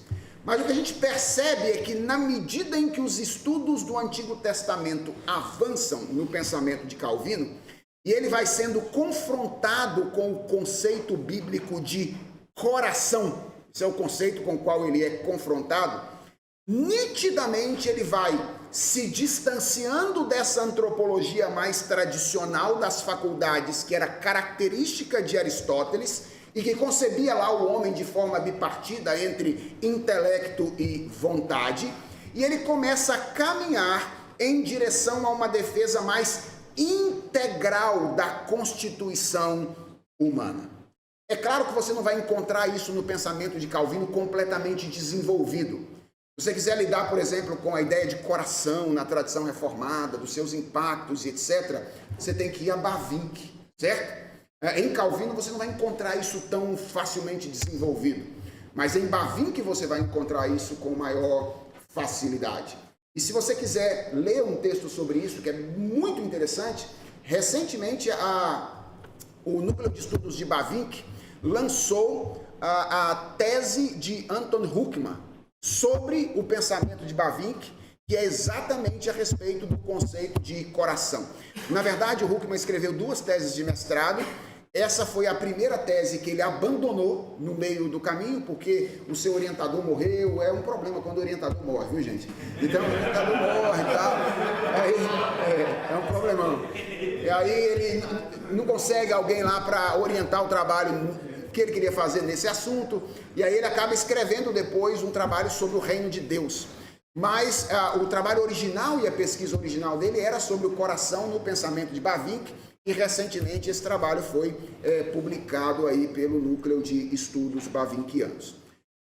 Mas o que a gente percebe é que, na medida em que os estudos do Antigo Testamento avançam no pensamento de Calvino, e ele vai sendo confrontado com o conceito bíblico de coração, esse é o conceito com o qual ele é confrontado, nitidamente ele vai se distanciando dessa antropologia mais tradicional das faculdades, que era característica de Aristóteles, e que concebia lá o homem de forma bipartida entre intelecto e vontade, e ele começa a caminhar em direção a uma defesa mais integral da constituição humana. É claro que você não vai encontrar isso no pensamento de Calvino completamente desenvolvido. Se você quiser lidar, por exemplo, com a ideia de coração na tradição reformada, dos seus impactos e etc., você tem que ir a Bavinck, certo? Em Calvino você não vai encontrar isso tão facilmente desenvolvido, mas em Bavinck você vai encontrar isso com maior facilidade. E se você quiser ler um texto sobre isso, que é muito interessante, recentemente o Núcleo de Estudos de Bavinck lançou a tese de Anton Huckman sobre o pensamento de Bavinck, que é exatamente a respeito do conceito de coração. Na verdade, o Huckman escreveu 2 teses de mestrado. Essa foi a primeira tese que ele abandonou no meio do caminho, porque o seu orientador morreu. É um problema quando o orientador morre, viu, gente? Então o orientador morre e tal, aí é um problemão. E aí ele não consegue alguém lá para orientar o trabalho que ele queria fazer nesse assunto, e aí ele acaba escrevendo depois um trabalho sobre o reino de Deus. Mas o trabalho original e a pesquisa original dele era sobre o coração no pensamento de Bavinck, e recentemente esse trabalho foi publicado aí pelo Núcleo de Estudos Bavinckianos.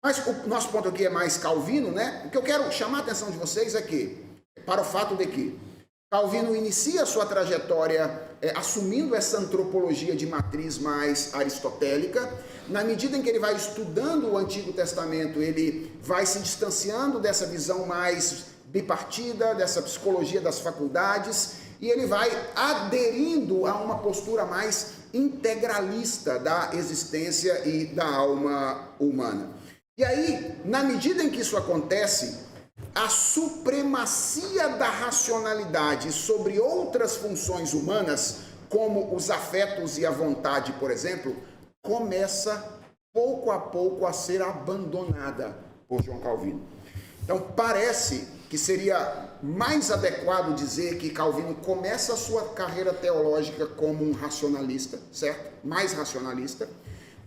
Mas o nosso ponto aqui é mais Calvino, né? O que eu quero chamar a atenção de vocês é que, para o fato de que Calvino inicia a sua trajetória assumindo essa antropologia de matriz mais aristotélica. Na medida em que ele vai estudando o Antigo Testamento, ele vai se distanciando dessa visão mais bipartida, dessa psicologia das faculdades, e ele vai aderindo a uma postura mais integralista da existência e da alma humana. E aí, na medida em que isso acontece, a supremacia da racionalidade sobre outras funções humanas, como os afetos e a vontade, por exemplo, começa pouco a pouco a ser abandonada por João Calvino. Então parece que seria mais adequado dizer que Calvino começa a sua carreira teológica como um racionalista, certo? Mais racionalista.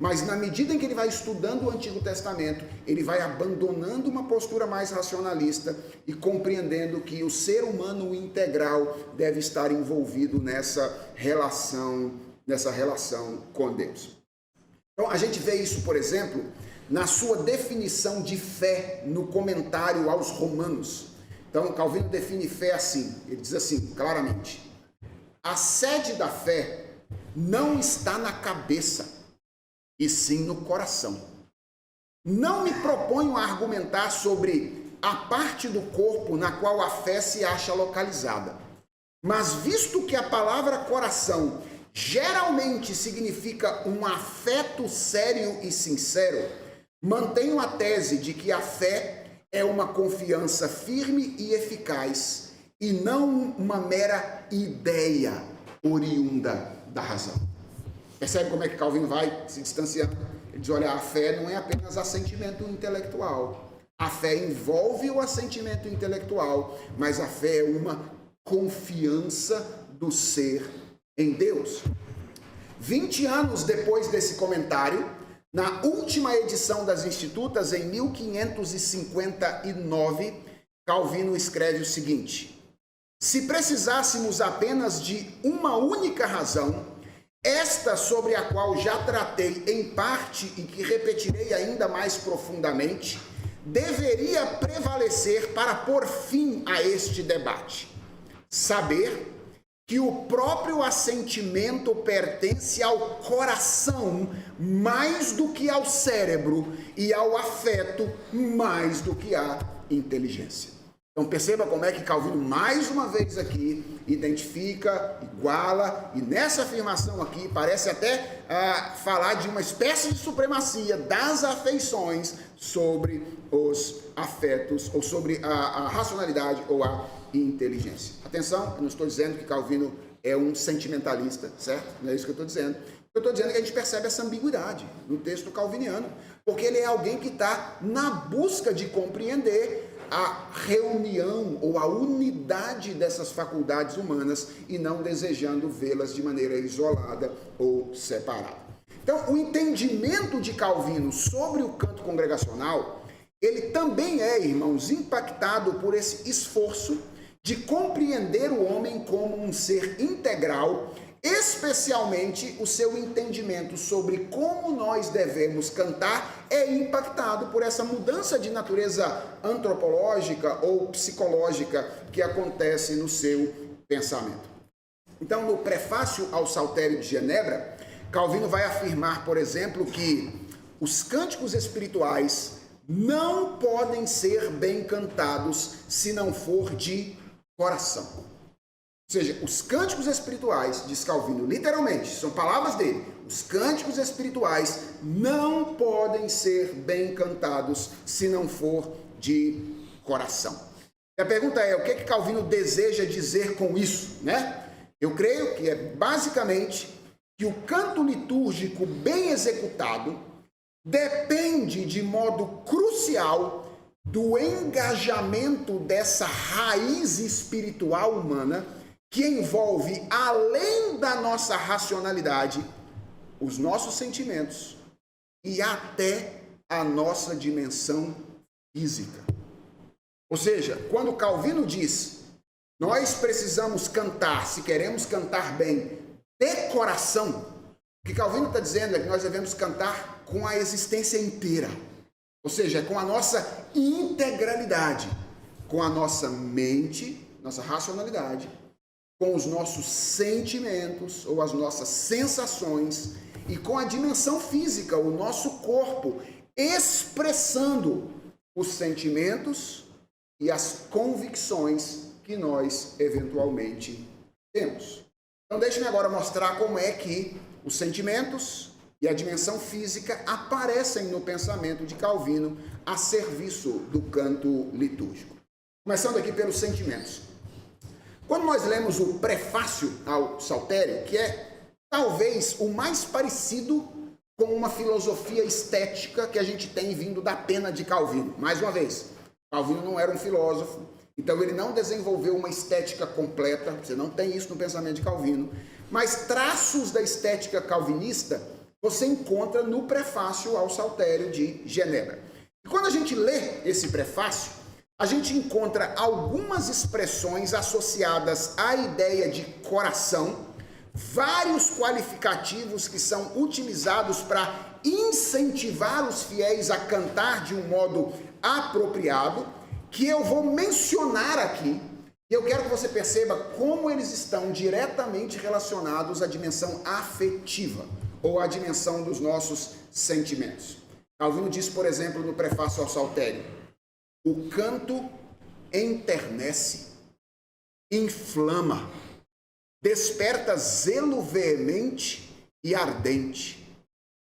Mas na medida em que ele vai estudando o Antigo Testamento, ele vai abandonando uma postura mais racionalista e compreendendo que o ser humano integral deve estar envolvido nessa relação com Deus. Então a gente vê isso, por exemplo, na sua definição de fé no comentário aos Romanos. Então Calvino define fé assim, ele diz assim, claramente: a sede da fé não está na cabeça, e sim no coração. Não me proponho a argumentar sobre a parte do corpo na qual a fé se acha localizada. Mas visto que a palavra coração geralmente significa um afeto sério e sincero, mantenho a tese de que a fé é uma confiança firme e eficaz, e não uma mera ideia oriunda da razão. Percebe como é que Calvino vai se distanciando? Ele diz, olha, a fé não é apenas assentimento intelectual. A fé envolve o assentimento intelectual, mas a fé é uma confiança do ser em Deus. 20 anos depois desse comentário, na última edição das Institutas, em 1559, Calvino escreve o seguinte: se precisássemos apenas de uma única razão, esta sobre a qual já tratei em parte e que repetirei ainda mais profundamente, deveria prevalecer para pôr fim a este debate. Saber que o próprio assentimento pertence ao coração mais do que ao cérebro e ao afeto mais do que à inteligência. Então perceba como é que Calvino mais uma vez aqui identifica, iguala, e nessa afirmação aqui parece até falar de uma espécie de supremacia das afeições sobre os afetos, ou sobre a racionalidade ou a inteligência. Atenção, eu não estou dizendo que Calvino é um sentimentalista, certo? Não é isso que eu estou dizendo. Eu estou dizendo que a gente percebe essa ambiguidade no texto calviniano, porque ele é alguém que está na busca de compreender a reunião ou a unidade dessas faculdades humanas e não desejando vê-las de maneira isolada ou separada. Então, o entendimento de Calvino sobre o canto congregacional, ele também é, irmãos, impactado por esse esforço de compreender o homem como um ser integral, especialmente o seu entendimento sobre como nós devemos cantar é impactado por essa mudança de natureza antropológica ou psicológica que acontece no seu pensamento. Então, no prefácio ao Saltério de Genebra, Calvino vai afirmar, por exemplo, que os cânticos espirituais não podem ser bem cantados se não for de coração. Ou seja, os cânticos espirituais, diz Calvino, literalmente, são palavras dele, os cânticos espirituais não podem ser bem cantados se não for de coração. E a pergunta é, o que que Calvino deseja dizer com isso, né? Eu creio que é basicamente que o canto litúrgico bem executado depende de modo crucial do engajamento dessa raiz espiritual humana que envolve, além da nossa racionalidade, os nossos sentimentos e até a nossa dimensão física. Ou seja, quando Calvino diz, nós precisamos cantar, se queremos cantar bem, de coração, o que Calvino está dizendo é que nós devemos cantar com a existência inteira. Ou seja, com a nossa integralidade, com a nossa mente, nossa racionalidade, com os nossos sentimentos ou as nossas sensações e com a dimensão física, o nosso corpo, expressando os sentimentos e as convicções que nós eventualmente temos. Então deixe-me agora mostrar como é que os sentimentos e a dimensão física aparecem no pensamento de Calvino a serviço do canto litúrgico. Começando aqui pelos sentimentos. Quando nós lemos o prefácio ao Saltério, que é talvez o mais parecido com uma filosofia estética que a gente tem vindo da pena de Calvino. Mais uma vez, Calvino não era um filósofo, então ele não desenvolveu uma estética completa, você não tem isso no pensamento de Calvino, mas traços da estética calvinista você encontra no prefácio ao Saltério de Genebra. E quando a gente lê esse prefácio, a gente encontra algumas expressões associadas à ideia de coração, vários qualificativos que são utilizados para incentivar os fiéis a cantar de um modo apropriado, que eu vou mencionar aqui, e eu quero que você perceba como eles estão diretamente relacionados à dimensão afetiva, ou à dimensão dos nossos sentimentos. Calvino diz, por exemplo, no prefácio ao Saltério, o canto enternece, inflama, desperta zelo veemente e ardente,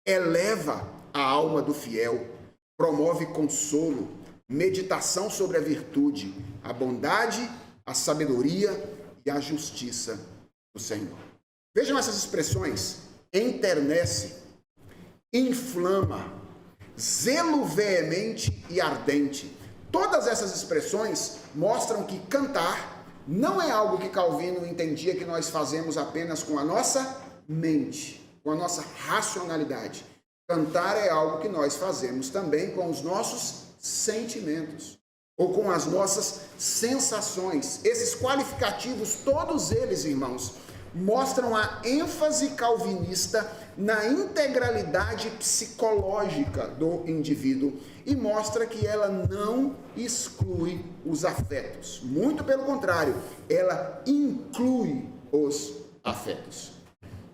eleva a alma do fiel, promove consolo, meditação sobre a virtude, a bondade, a sabedoria e a justiça do Senhor. Vejam essas expressões: enternece, inflama, zelo veemente e ardente. Todas essas expressões mostram que cantar não é algo que Calvino entendia que nós fazemos apenas com a nossa mente, com a nossa racionalidade. Cantar é algo que nós fazemos também com os nossos sentimentos, ou com as nossas sensações. Esses qualificativos, todos eles, irmãos, mostram a ênfase calvinista na integralidade psicológica do indivíduo e mostra que ela não exclui os afetos. Muito pelo contrário, ela inclui os afetos.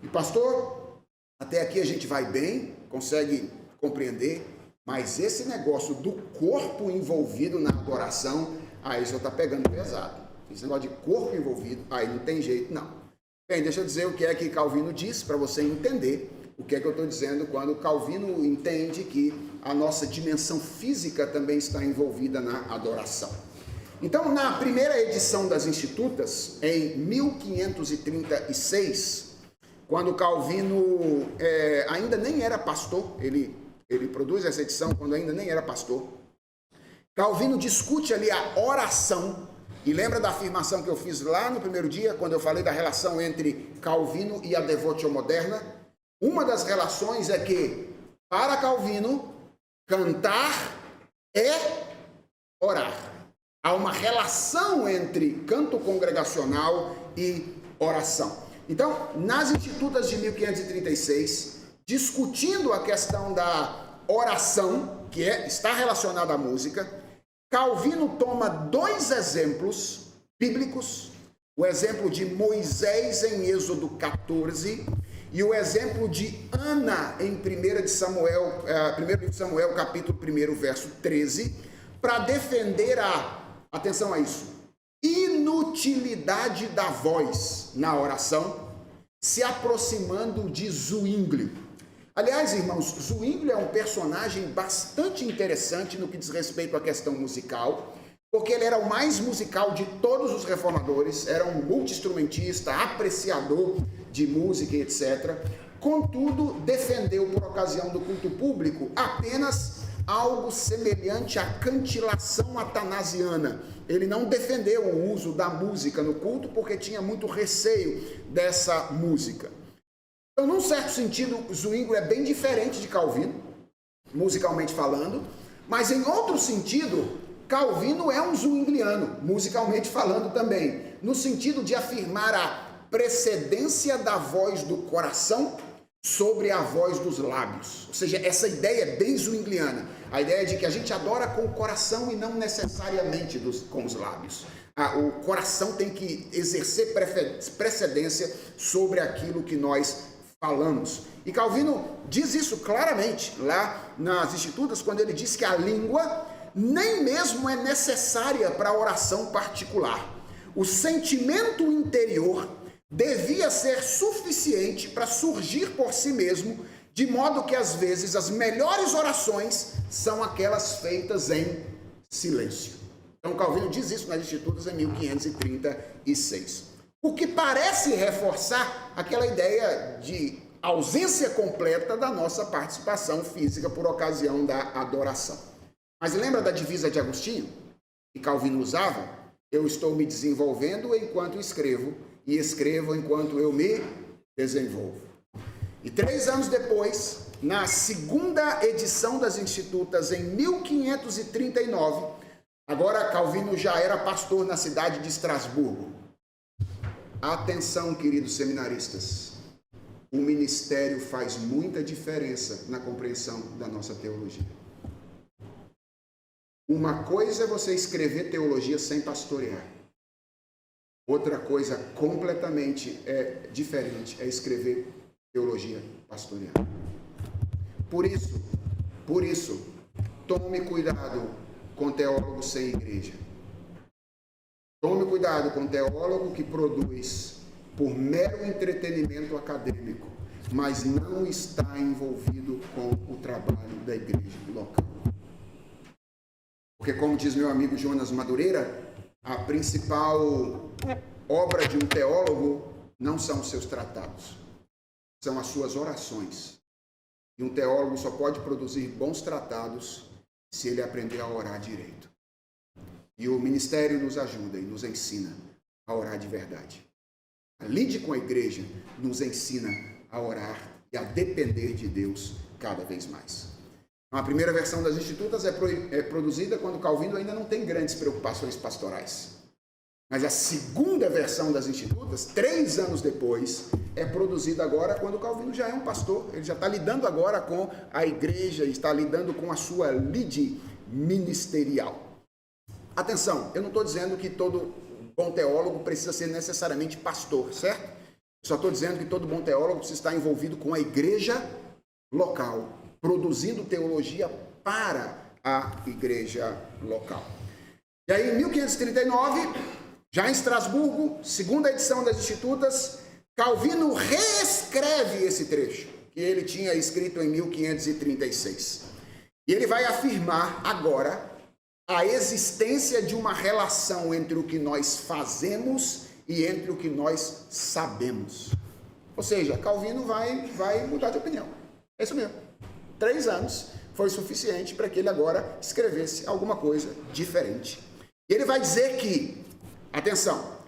E pastor, até aqui a gente vai bem, consegue compreender, mas esse negócio do corpo envolvido na adoração, aí já está pegando pesado. Esse negócio de corpo envolvido, aí não tem jeito não. Bem, deixa eu dizer o que é que Calvino diz, para você entender o que é que eu estou dizendo quando Calvino entende que a nossa dimensão física também está envolvida na adoração. Então, na primeira edição das Institutas, em 1536, quando Calvino ainda nem era pastor, ele produz essa edição quando ainda nem era pastor, Calvino discute ali a oração. E lembra da afirmação que eu fiz lá no primeiro dia, quando eu falei da relação entre Calvino e a devotio moderna? Uma das relações é que, para Calvino, cantar é orar. Há uma relação entre canto congregacional e oração. Então, nas Institutas de 1536, discutindo a questão da oração, que está relacionada à música, Calvino toma dois exemplos bíblicos, o exemplo de Moisés em Êxodo 14 e o exemplo de Ana em 1 Samuel, capítulo 1, verso 13, para defender atenção a isso, inutilidade da voz na oração, se aproximando de Zuínglio. Aliás, irmãos, Zuínglio é um personagem bastante interessante no que diz respeito à questão musical, porque ele era o mais musical de todos os reformadores, era um multi-instrumentista, apreciador de música, etc. contudo, defendeu por ocasião do culto público apenas algo semelhante à cantilação atanasiana. Ele não defendeu o uso da música no culto porque tinha muito receio dessa música. Então, num certo sentido, Zwingli é bem diferente de Calvino, musicalmente falando, mas em outro sentido, Calvino é um zwingliano, musicalmente falando também, no sentido de afirmar a precedência da voz do coração sobre a voz dos lábios. Ou seja, essa ideia é bem zwingliana, a ideia de que a gente adora com o coração e não necessariamente com os lábios. O coração tem que exercer precedência sobre aquilo que nós falamos. E Calvino diz isso claramente lá nas Institutas, quando ele diz que a língua nem mesmo é necessária para a oração particular. O sentimento interior devia ser suficiente para surgir por si mesmo, de modo que às vezes as melhores orações são aquelas feitas em silêncio. Então Calvino diz isso nas Institutas em 1536. O que parece reforçar aquela ideia de ausência completa da nossa participação física por ocasião da adoração. Mas lembra da divisa de Agostinho, que Calvino usava? Eu estou me desenvolvendo enquanto escrevo, e escrevo enquanto eu me desenvolvo. E 3 anos depois, na segunda edição das Institutas, em 1539, agora Calvino já era pastor na cidade de Estrasburgo. Atenção, queridos seminaristas, o ministério faz muita diferença na compreensão da nossa teologia. Uma coisa é você escrever teologia sem pastorear. Outra coisa completamente diferente é escrever teologia pastoreal. Por isso, tome cuidado com teólogo sem igreja. Tome cuidado com teólogo que produz por mero entretenimento acadêmico, mas não está envolvido com o trabalho da igreja local. Porque, como diz meu amigo Jonas Madureira, a principal obra de um teólogo não são os seus tratados, são as suas orações. E um teólogo só pode produzir bons tratados se ele aprender a orar direito. E o ministério nos ajuda e nos ensina a orar de verdade. A lide com a igreja nos ensina a orar e a depender de Deus cada vez mais. A primeira versão das Institutas é produzida quando Calvino ainda não tem grandes preocupações pastorais. Mas a segunda versão das Institutas, 3 anos depois, é produzida agora quando Calvino já é um pastor. Ele já está lidando agora com a igreja, está lidando com a sua lide ministerial. Atenção, eu não estou dizendo que todo bom teólogo precisa ser necessariamente pastor, certo? Só estou dizendo que todo bom teólogo precisa estar envolvido com a igreja local, produzindo teologia para a igreja local. E aí, em 1539, já em Estrasburgo, segunda edição das Institutas, Calvino reescreve esse trecho que ele tinha escrito em 1536. E ele vai afirmar agora a existência de uma relação entre o que nós fazemos e entre o que nós sabemos. Ou seja, Calvino vai mudar de opinião. É isso mesmo. 3 anos foi suficiente para que ele agora escrevesse alguma coisa diferente. E ele vai dizer que, atenção,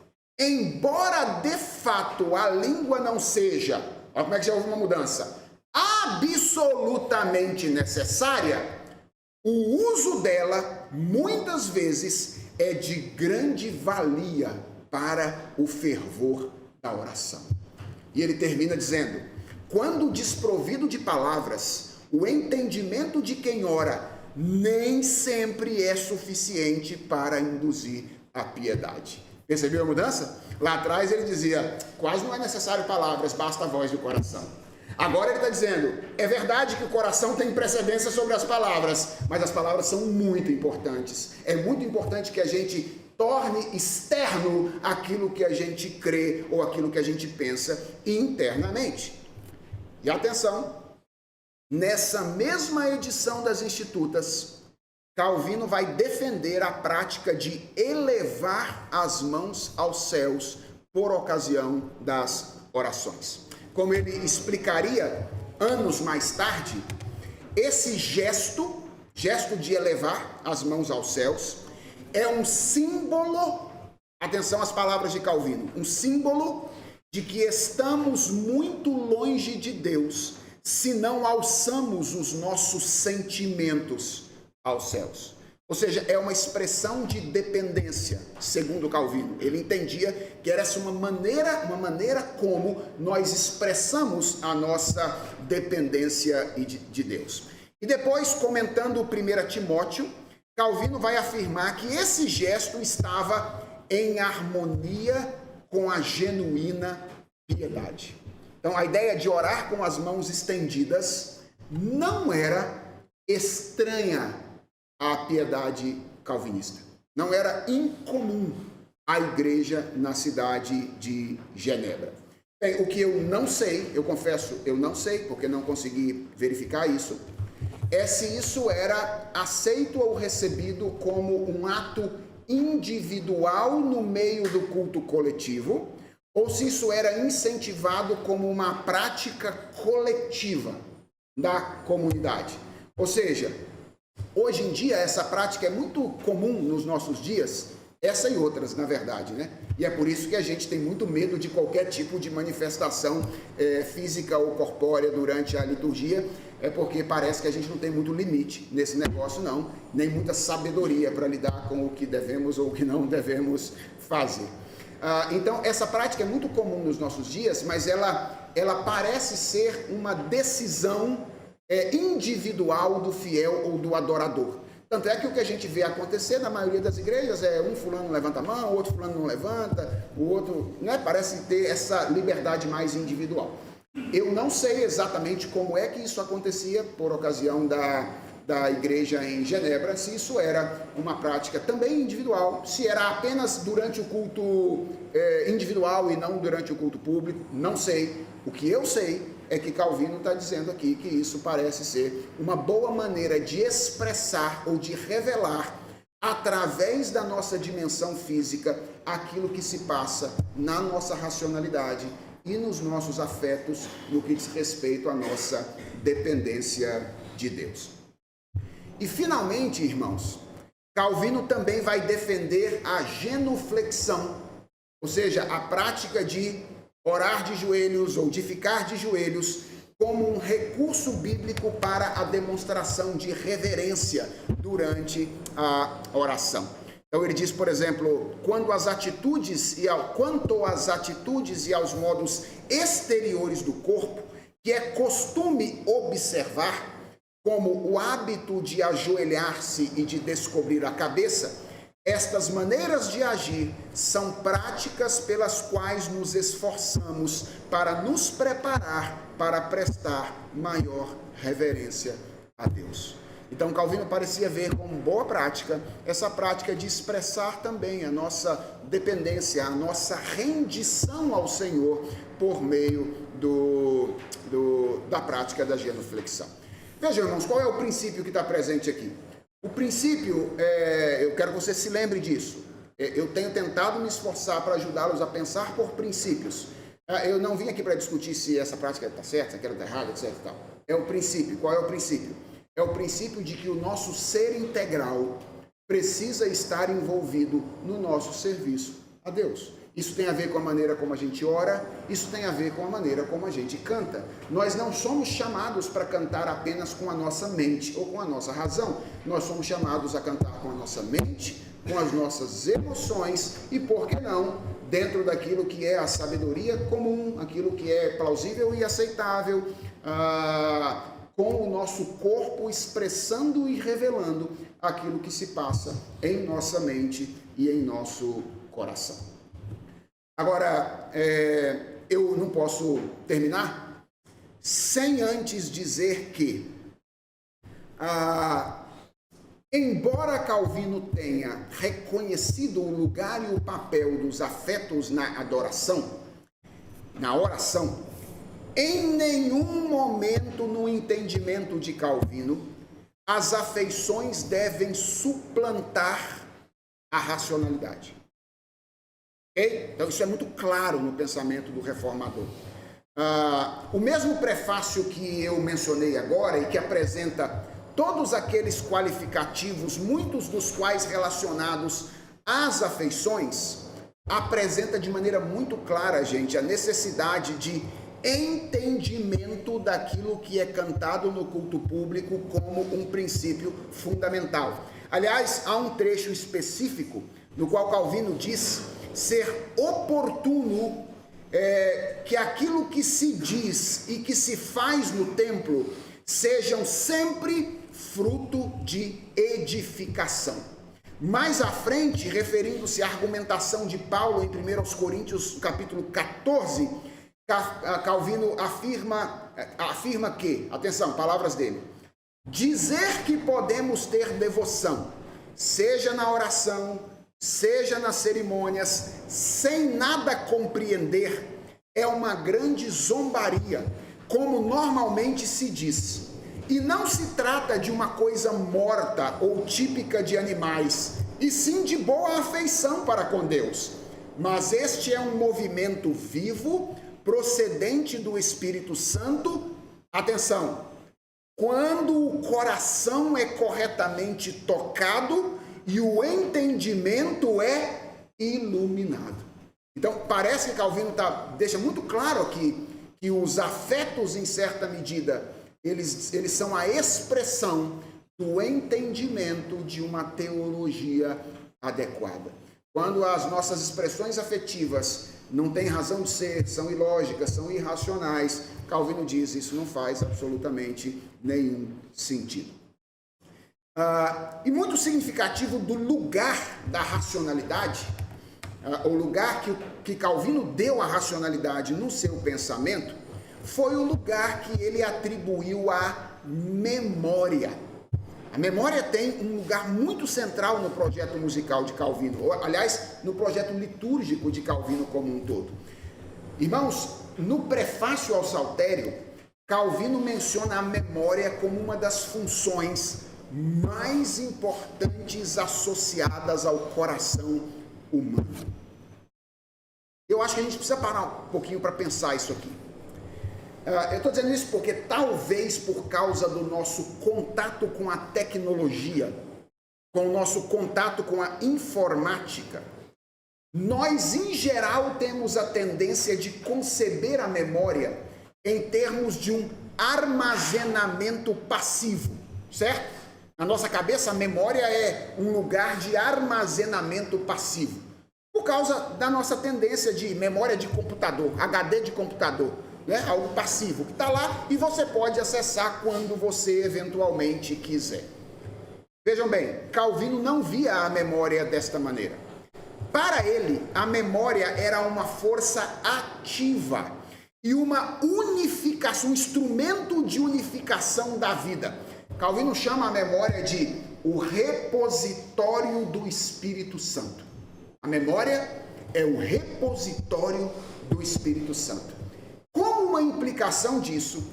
embora de fato a língua não seja, olha como é que já houve uma mudança, absolutamente necessária, o uso dela, muitas vezes, é de grande valia para o fervor da oração. E ele termina dizendo, quando desprovido de palavras, o entendimento de quem ora nem sempre é suficiente para induzir a piedade. Percebeu a mudança? Lá atrás ele dizia, quase não é necessário palavras, basta a voz do coração. Agora ele está dizendo, é verdade que o coração tem precedência sobre as palavras, mas as palavras são muito importantes. É muito importante que a gente torne externo aquilo que a gente crê ou aquilo que a gente pensa internamente. E atenção, nessa mesma edição das Institutas, Calvino vai defender a prática de elevar as mãos aos céus por ocasião das orações. como ele explicaria anos mais tarde, esse gesto de elevar as mãos aos céus, é um símbolo, atenção às palavras de Calvino, um símbolo de que estamos muito longe de Deus se não alçamos os nossos sentimentos aos céus. Ou seja, é uma expressão de dependência, segundo Calvino. Ele entendia que era essa uma maneira como nós expressamos a nossa dependência de Deus. E depois, comentando 1 Timóteo, Calvino vai afirmar que esse gesto estava em harmonia com a genuína piedade. Então, a ideia de orar com as mãos estendidas não era estranha à piedade calvinista. Não era incomum à igreja na cidade de Genebra. Bem, o que eu não sei, eu confesso, eu não sei, porque não consegui verificar isso, é se isso era aceito ou recebido como um ato individual no meio do culto coletivo, ou se isso era incentivado como uma prática coletiva da comunidade. Ou seja, hoje em dia essa prática é muito comum nos nossos dias, essa e outras, na verdade, né? E é por isso que a gente tem muito medo de qualquer tipo de manifestação física ou corpórea durante a liturgia, é porque parece que a gente não tem muito limite nesse negócio, não, nem muita sabedoria para lidar com o que devemos ou o que não devemos fazer. Então, essa prática é muito comum nos nossos dias, mas ela parece ser uma decisão individual do fiel ou do adorador. Tanto é que o que a gente vê acontecer na maioria das igrejas é um fulano levanta a mão, o outro fulano não levanta, o outro, né, parece ter essa liberdade mais individual. Eu não sei exatamente como é que isso acontecia por ocasião da igreja em Genebra, se isso era uma prática também individual, se era apenas durante o culto individual e não durante o culto público, não sei. O que eu sei é que Calvino está dizendo aqui que isso parece ser uma boa maneira de expressar ou de revelar, através da nossa dimensão física, aquilo que se passa na nossa racionalidade e nos nossos afetos, no que diz respeito à nossa dependência de Deus. E finalmente, irmãos, Calvino também vai defender a genuflexão, ou seja, a prática de orar de joelhos ou de ficar de joelhos como um recurso bíblico para a demonstração de reverência durante a oração. Então ele diz, por exemplo, quanto às atitudes e aos modos exteriores do corpo, que é costume observar, como o hábito de ajoelhar-se e de descobrir a cabeça, estas maneiras de agir são práticas pelas quais nos esforçamos para nos preparar para prestar maior reverência a Deus. Então Calvino parecia ver como boa prática essa prática de expressar também a nossa dependência, a nossa rendição ao Senhor por meio da prática da genuflexão. Vejam, irmãos, qual é o princípio que está presente aqui? O princípio, eu quero que você se lembre disso. Eu tenho tentado me esforçar para ajudá-los a pensar por princípios. Eu não vim aqui para discutir se essa prática está certa, se aquela está errada, etc. Tal. É o princípio. Qual é o princípio? É o princípio de que o nosso ser integral precisa estar envolvido no nosso serviço a Deus. Isso tem a ver com a maneira como a gente ora, isso tem a ver com a maneira como a gente canta. Nós não somos chamados para cantar apenas com a nossa mente ou com a nossa razão. Nós somos chamados a cantar com a nossa mente, com as nossas emoções e, por que não, dentro daquilo que é a sabedoria comum, aquilo que é plausível e aceitável, com o nosso corpo expressando e revelando aquilo que se passa em nossa mente e em nosso coração. Agora, eu não posso terminar sem antes dizer que, embora Calvino tenha reconhecido o lugar e o papel dos afetos na adoração, na oração, em nenhum momento no entendimento de Calvino, as afeições devem suplantar a racionalidade. Okay? Então isso é muito claro no pensamento do reformador. O mesmo prefácio que eu mencionei agora e que apresenta todos aqueles qualificativos, muitos dos quais relacionados às afeições, apresenta de maneira muito clara, gente, a necessidade de entendimento daquilo que é cantado no culto público como um princípio fundamental. Aliás, há um trecho específico no qual Calvino diz ser oportuno que aquilo que se diz e que se faz no templo sejam sempre fruto de edificação. Mais à frente, referindo-se à argumentação de Paulo em 1 Coríntios, capítulo 14, Calvino afirma que, atenção, palavras dele, dizer que podemos ter devoção, seja na oração, seja nas cerimônias, sem nada compreender, é uma grande zombaria, como normalmente se diz. E não se trata de uma coisa morta ou típica de animais, e sim de boa afeição para com Deus. Mas este é um movimento vivo, procedente do Espírito Santo. Atenção, quando o coração é corretamente tocado e o entendimento é iluminado. Então, parece que Calvino deixa muito claro aqui que os afetos, em certa medida, eles são a expressão do entendimento de uma teologia adequada. Quando as nossas expressões afetivas não têm razão de ser, são ilógicas, são irracionais, Calvino diz, isso não faz absolutamente nenhum sentido. E muito significativo do lugar da racionalidade, o lugar que Calvino deu à racionalidade no seu pensamento, foi o lugar que ele atribuiu à memória. A memória tem um lugar muito central no projeto musical de Calvino, aliás, no projeto litúrgico de Calvino como um todo. Irmãos, no prefácio ao Saltério, Calvino menciona a memória como uma das funções mais importantes associadas ao coração humano. Eu acho que a gente precisa parar um pouquinho para pensar isso aqui. Eu estou dizendo isso porque talvez por causa do nosso contato com a tecnologia, com o nosso contato com a informática, nós em geral temos a tendência de conceber a memória em termos de um armazenamento passivo, certo? Na nossa cabeça a memória é um lugar de armazenamento passivo, por causa da nossa tendência de memória de computador, HD de computador. Algo passivo que está lá e você pode acessar quando você eventualmente quiser. Vejam bem, Calvino não via a memória desta maneira. Para ele, a memória era uma força ativa e uma unificação, um instrumento de unificação da vida. Calvino chama a memória de o repositório do Espírito Santo. A memória é o repositório do Espírito Santo. Como uma implicação disso,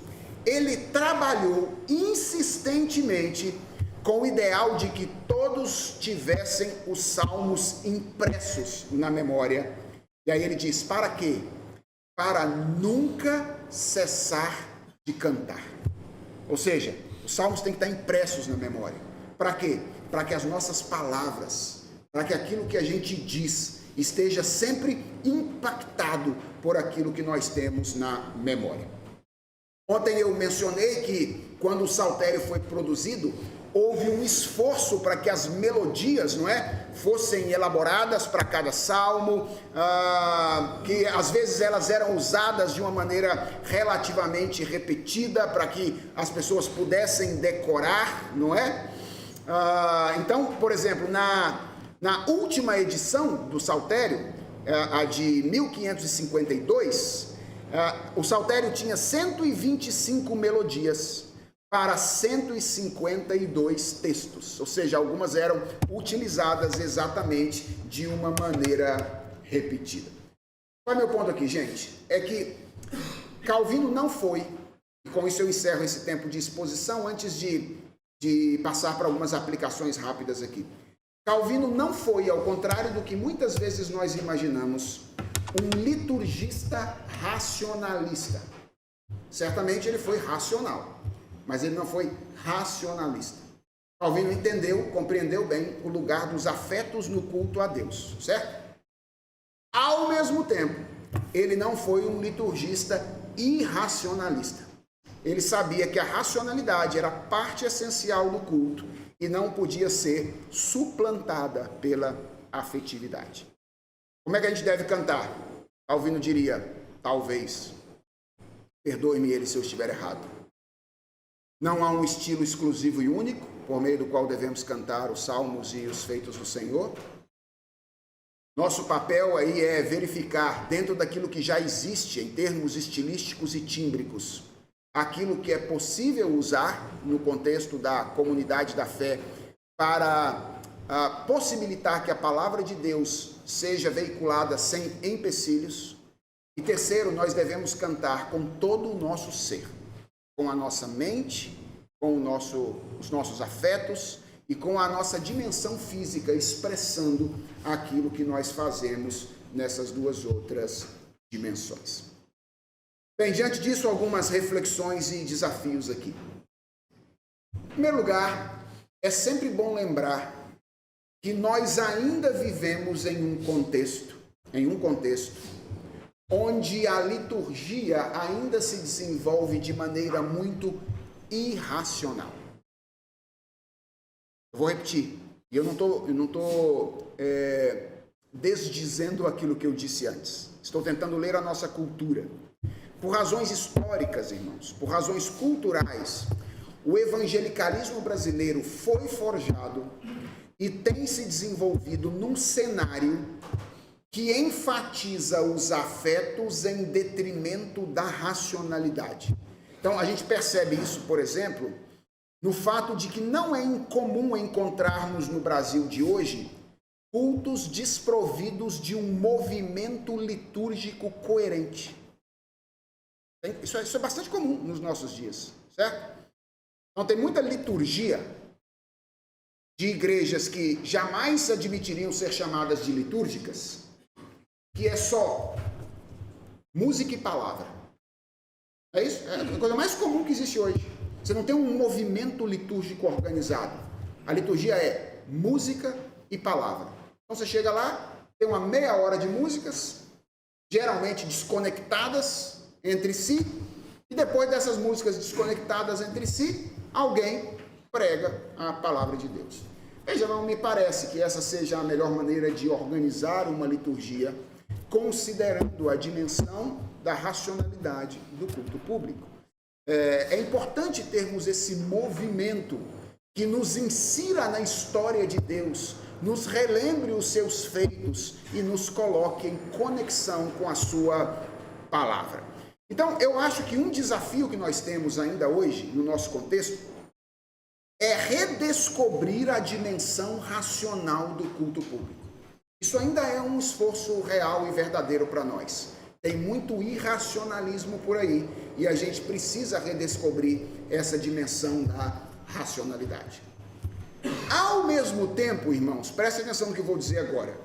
ele trabalhou insistentemente com o ideal de que todos tivessem os salmos impressos na memória. E aí ele diz, para quê? Para nunca cessar de cantar. Ou seja, os salmos têm que estar impressos na memória. Para quê? Para que as nossas palavras, para que aquilo que a gente diz esteja sempre impactado por aquilo que nós temos na memória. Ontem eu mencionei que quando o Saltério foi produzido, houve um esforço para que as melodias, fossem elaboradas para cada salmo, que às vezes elas eram usadas de uma maneira relativamente repetida para que as pessoas pudessem decorar, Então, por exemplo, na última edição do Saltério, a de 1552, o Saltério tinha 125 melodias para 152 textos, ou seja, algumas eram utilizadas exatamente de uma maneira repetida. Qual é meu ponto aqui, gente? É que Calvino não foi, e com isso eu encerro esse tempo de exposição antes de passar para algumas aplicações rápidas aqui. Calvino não foi, ao contrário do que muitas vezes nós imaginamos, um liturgista racionalista. Certamente ele foi racional, mas ele não foi racionalista. Calvino entendeu, compreendeu bem o lugar dos afetos no culto a Deus, certo? Ao mesmo tempo, ele não foi um liturgista irracionalista. Ele sabia que a racionalidade era parte essencial do culto e não podia ser suplantada pela afetividade. Como é que a gente deve cantar? Calvino diria, talvez, perdoe-me ele se eu estiver errado. Não há um estilo exclusivo e único, por meio do qual devemos cantar os salmos e os feitos do Senhor. Nosso papel aí é verificar, dentro daquilo que já existe, em termos estilísticos e tímbricos, aquilo que é possível usar no contexto da comunidade da fé para possibilitar que a palavra de Deus seja veiculada sem empecilhos. E terceiro, nós devemos cantar com todo o nosso ser, com a nossa mente, com os nossos afetos e com a nossa dimensão física, expressando aquilo que nós fazemos nessas duas outras dimensões. Bem, diante disso, algumas reflexões e desafios aqui. Em primeiro lugar, é sempre bom lembrar que nós ainda vivemos em um contexto onde a liturgia ainda se desenvolve de maneira muito irracional. Eu vou repetir, e eu não estou desdizendo aquilo que eu disse antes. Estou tentando ler a nossa cultura. Por razões históricas, irmãos, por razões culturais, o evangelicalismo brasileiro foi forjado e tem se desenvolvido num cenário que enfatiza os afetos em detrimento da racionalidade. Então, a gente percebe isso, por exemplo, no fato de que não é incomum encontrarmos no Brasil de hoje cultos desprovidos de um movimento litúrgico coerente. Isso é bastante comum nos nossos dias, certo? Então, tem muita liturgia de igrejas que jamais admitiriam ser chamadas de litúrgicas, que é só música e palavra. É isso? É a coisa mais comum que existe hoje. Você não tem um movimento litúrgico organizado. A liturgia é música e palavra. Então você chega lá, tem uma meia hora de músicas, geralmente desconectadas entre si, e depois dessas músicas desconectadas entre si, alguém prega a palavra de Deus. Veja, não me parece que essa seja a melhor maneira de organizar uma liturgia, considerando a dimensão da racionalidade do culto público. É importante termos esse movimento que nos insira na história de Deus, nos relembre os seus feitos e nos coloque em conexão com a sua palavra. Então, eu acho que um desafio que nós temos ainda hoje, no nosso contexto, é redescobrir a dimensão racional do culto público. Isso ainda é um esforço real e verdadeiro para nós. Tem muito irracionalismo por aí e a gente precisa redescobrir essa dimensão da racionalidade. Ao mesmo tempo, irmãos, prestem atenção no que eu vou dizer agora.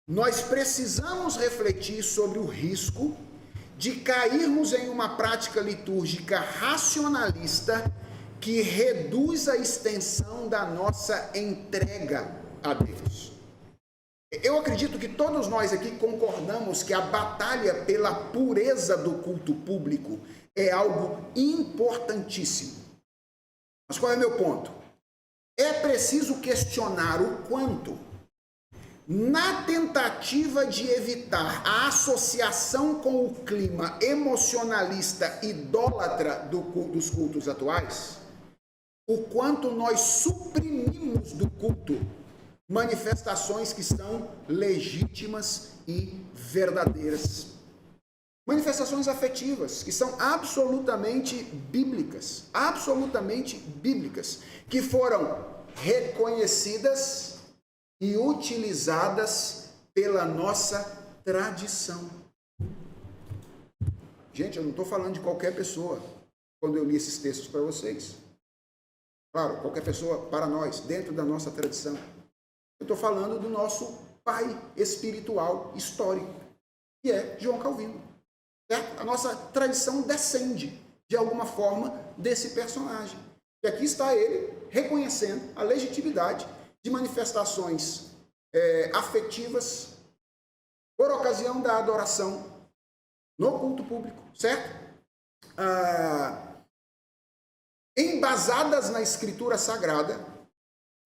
Nós precisamos refletir sobre o risco de cairmos em uma prática litúrgica racionalista que reduz a extensão da nossa entrega a Deus. Eu acredito que todos nós aqui concordamos que a batalha pela pureza do culto público é algo importantíssimo. Mas qual é o meu ponto? É preciso questionar o quanto, na tentativa de evitar a associação com o clima emocionalista idólatra dos cultos atuais, o quanto nós suprimimos do culto manifestações que são legítimas e verdadeiras. Manifestações afetivas que são absolutamente bíblicas, que foram reconhecidas e utilizadas pela nossa tradição. Gente, eu não estou falando de qualquer pessoa quando eu li esses textos para vocês. Claro, qualquer pessoa para nós, dentro da nossa tradição. Eu estou falando do nosso pai espiritual histórico. que é João Calvino. Certo? A nossa tradição descende, de alguma forma, desse personagem. E aqui está ele reconhecendo a legitimidade de manifestações afetivas por ocasião da adoração no culto público, certo? Embasadas na Escritura Sagrada,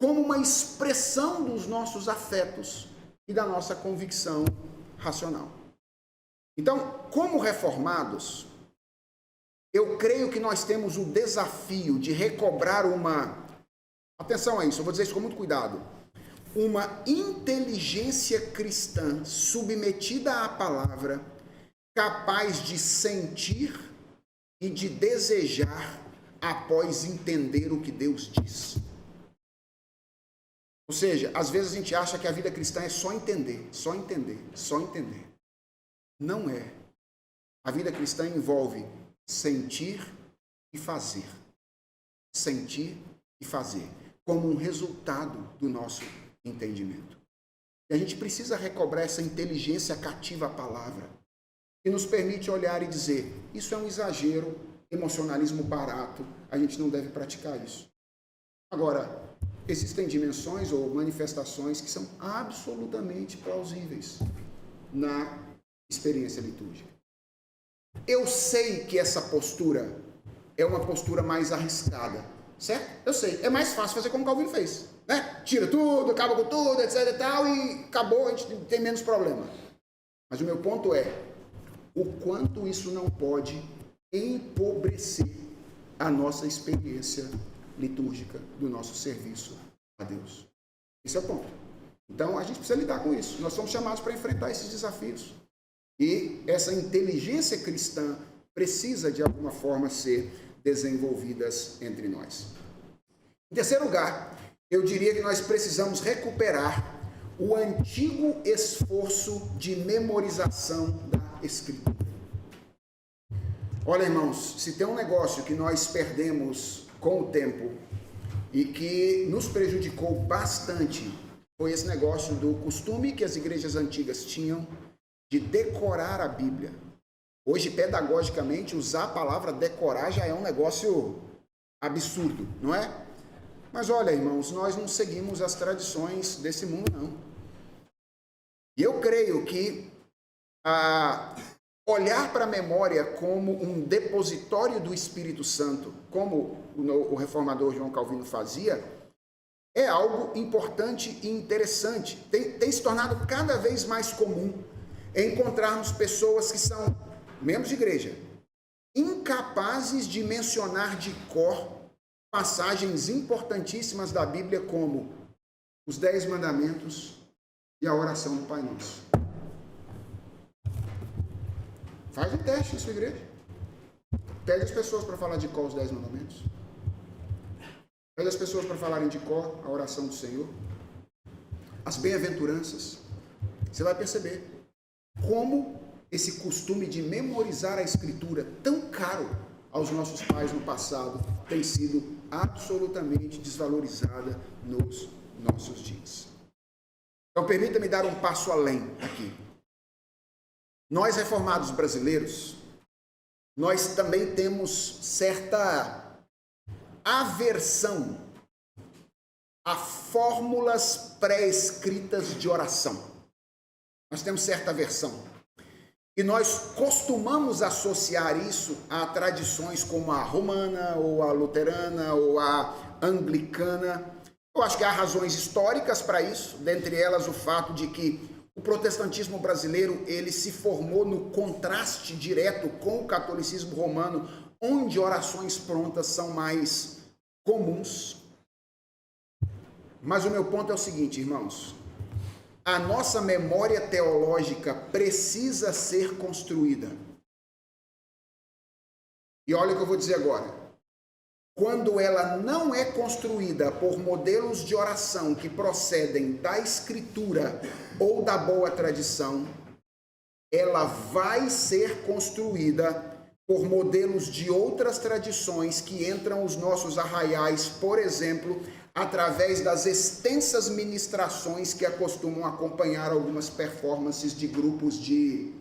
como uma expressão dos nossos afetos e da nossa convicção racional. Então, como reformados, eu creio que nós temos o desafio de recobrar atenção a isso, eu vou dizer isso com muito cuidado, uma inteligência cristã submetida à palavra, capaz de sentir e de desejar após entender o que Deus diz. Ou seja, às vezes a gente acha que a vida cristã é só entender, só entender, só entender. Não é. A vida cristã envolve sentir e fazer. Sentir e fazer, como um resultado do nosso entendimento. E a gente precisa recobrar essa inteligência cativa à palavra, que nos permite olhar e dizer, isso é um exagero, emocionalismo barato, a gente não deve praticar isso. Agora, existem dimensões ou manifestações que são absolutamente plausíveis na experiência litúrgica. Eu sei que essa postura é uma postura mais arriscada, certo? Eu sei, é mais fácil fazer como Calvino fez, né? Tira tudo, acaba com tudo, etc e tal, e acabou, a gente tem menos problema. Mas o meu ponto é, o quanto isso não pode empobrecer a nossa experiência litúrgica do nosso serviço a Deus. Esse é o ponto. Então, a gente precisa lidar com isso. Nós somos chamados para enfrentar esses desafios. E essa inteligência cristã precisa, de alguma forma, ser desenvolvidas entre nós. Em terceiro lugar, eu diria que nós precisamos recuperar o antigo esforço de memorização da Escritura. Olha, irmãos, se tem um negócio que nós perdemos com o tempo e que nos prejudicou bastante, foi esse negócio do costume que as igrejas antigas tinham de decorar a Bíblia. Hoje, pedagogicamente, usar a palavra decorar já é um negócio absurdo, não é? Mas olha, irmãos, nós não seguimos as tradições desse mundo, não. E eu creio que olhar para a memória como um depositório do Espírito Santo, como o reformador João Calvino fazia, é algo importante e interessante. Tem se tornado cada vez mais comum encontrarmos pessoas que são membros de igreja, incapazes de mencionar de cor passagens importantíssimas da Bíblia, como os 10 mandamentos e a oração do Pai Nosso. Faz um teste na sua igreja. Pede as pessoas para falar de cor os 10 mandamentos. Pede as pessoas para falarem de cor a oração do Senhor. As bem-aventuranças. Você vai perceber como esse costume de memorizar a Escritura, tão caro aos nossos pais no passado, tem sido absolutamente desvalorizada nos nossos dias. Então, permita-me dar um passo além aqui. Nós, reformados brasileiros, nós também temos certa aversão a fórmulas pré-escritas de oração. Nós temos certa aversão. E nós costumamos associar isso a tradições como a romana, ou a luterana, ou a anglicana. Eu acho que há razões históricas para isso, dentre elas o fato de que o protestantismo brasileiro ele se formou no contraste direto com o catolicismo romano, onde orações prontas são mais comuns. Mas o meu ponto é o seguinte, irmãos. A nossa memória teológica precisa ser construída. E olha o que eu vou dizer agora. Quando ela não é construída por modelos de oração que procedem da Escritura ou da boa tradição, ela vai ser construída por modelos de outras tradições que entram os nossos arraiais, por exemplo, através das extensas ministrações que acostumam acompanhar algumas performances de grupos de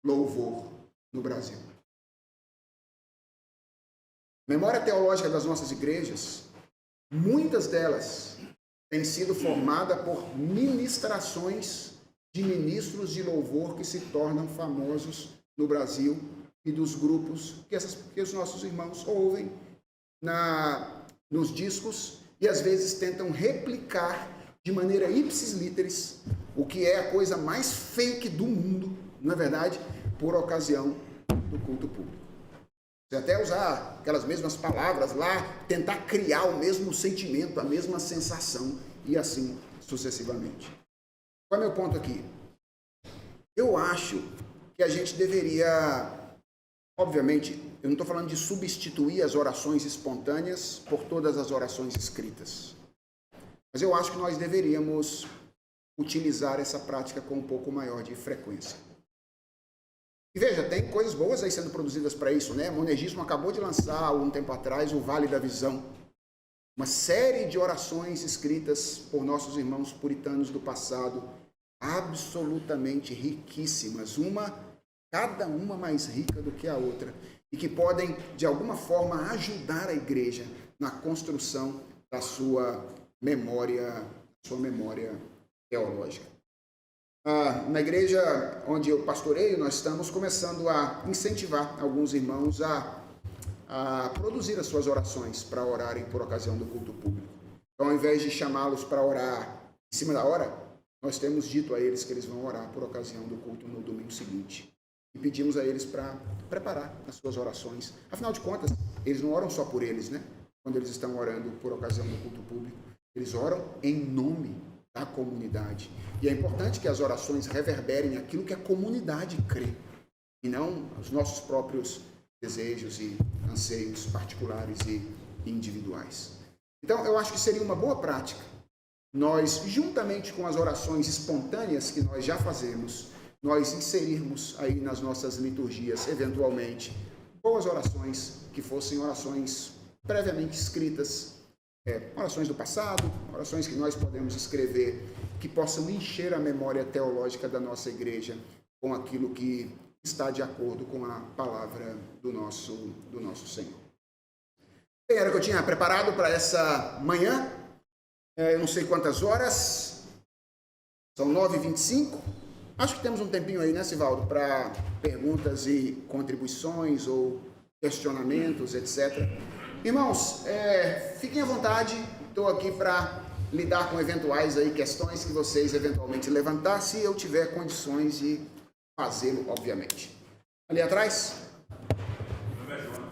louvor no Brasil. Memória teológica das nossas igrejas, muitas delas têm sido formadas por ministrações de ministros de louvor que se tornam famosos no Brasil e dos grupos que os nossos irmãos ouvem nos discos e às vezes tentam replicar de maneira ipsis literis o que é a coisa mais fake do mundo, não é verdade? Por ocasião do culto público. Você até usar aquelas mesmas palavras lá, tentar criar o mesmo sentimento, a mesma sensação e assim sucessivamente. Qual é o meu ponto aqui? Eu acho que a gente deveria, obviamente, eu não estou falando de substituir as orações espontâneas por todas as orações escritas, mas eu acho que nós deveríamos utilizar essa prática com um pouco maior de frequência. E veja, tem coisas boas aí sendo produzidas para isso, né? O Monergismo acabou de lançar, há um tempo atrás, o Vale da Visão. Uma série de orações escritas por nossos irmãos puritanos do passado, absolutamente riquíssimas, cada uma mais rica do que a outra, e que podem, de alguma forma, ajudar a igreja na construção da sua memória teológica. Na igreja onde eu pastoreio, nós estamos começando a incentivar alguns irmãos a produzir as suas orações para orarem por ocasião do culto público. Então, ao invés de chamá-los para orar em cima da hora, nós temos dito a eles que eles vão orar por ocasião do culto no domingo seguinte. E pedimos a eles para preparar as suas orações. Afinal de contas, eles não oram só por eles, né? Quando eles estão orando por ocasião do culto público. Eles oram em nome da comunidade. E é importante que as orações reverberem aquilo que a comunidade crê, e não os nossos próprios desejos e anseios particulares e individuais. Então, eu acho que seria uma boa prática nós, juntamente com as orações espontâneas que nós já fazemos, nós inserirmos aí nas nossas liturgias, eventualmente, boas orações que fossem orações previamente escritas, orações do passado, orações que nós podemos escrever, que possam encher a memória teológica da nossa igreja com aquilo que está de acordo com a palavra do nosso Senhor. Bem, era o que eu tinha preparado para essa manhã. Eu não sei quantas horas, são 9h25. Acho que temos um tempinho aí, né, Sivaldo, para perguntas e contribuições ou questionamentos, etc. Irmãos, fiquem à vontade, estou aqui para lidar com eventuais aí questões que vocês eventualmente levantar, se eu tiver condições de fazê-lo, obviamente. Ali atrás? Meu nome é Jonathan.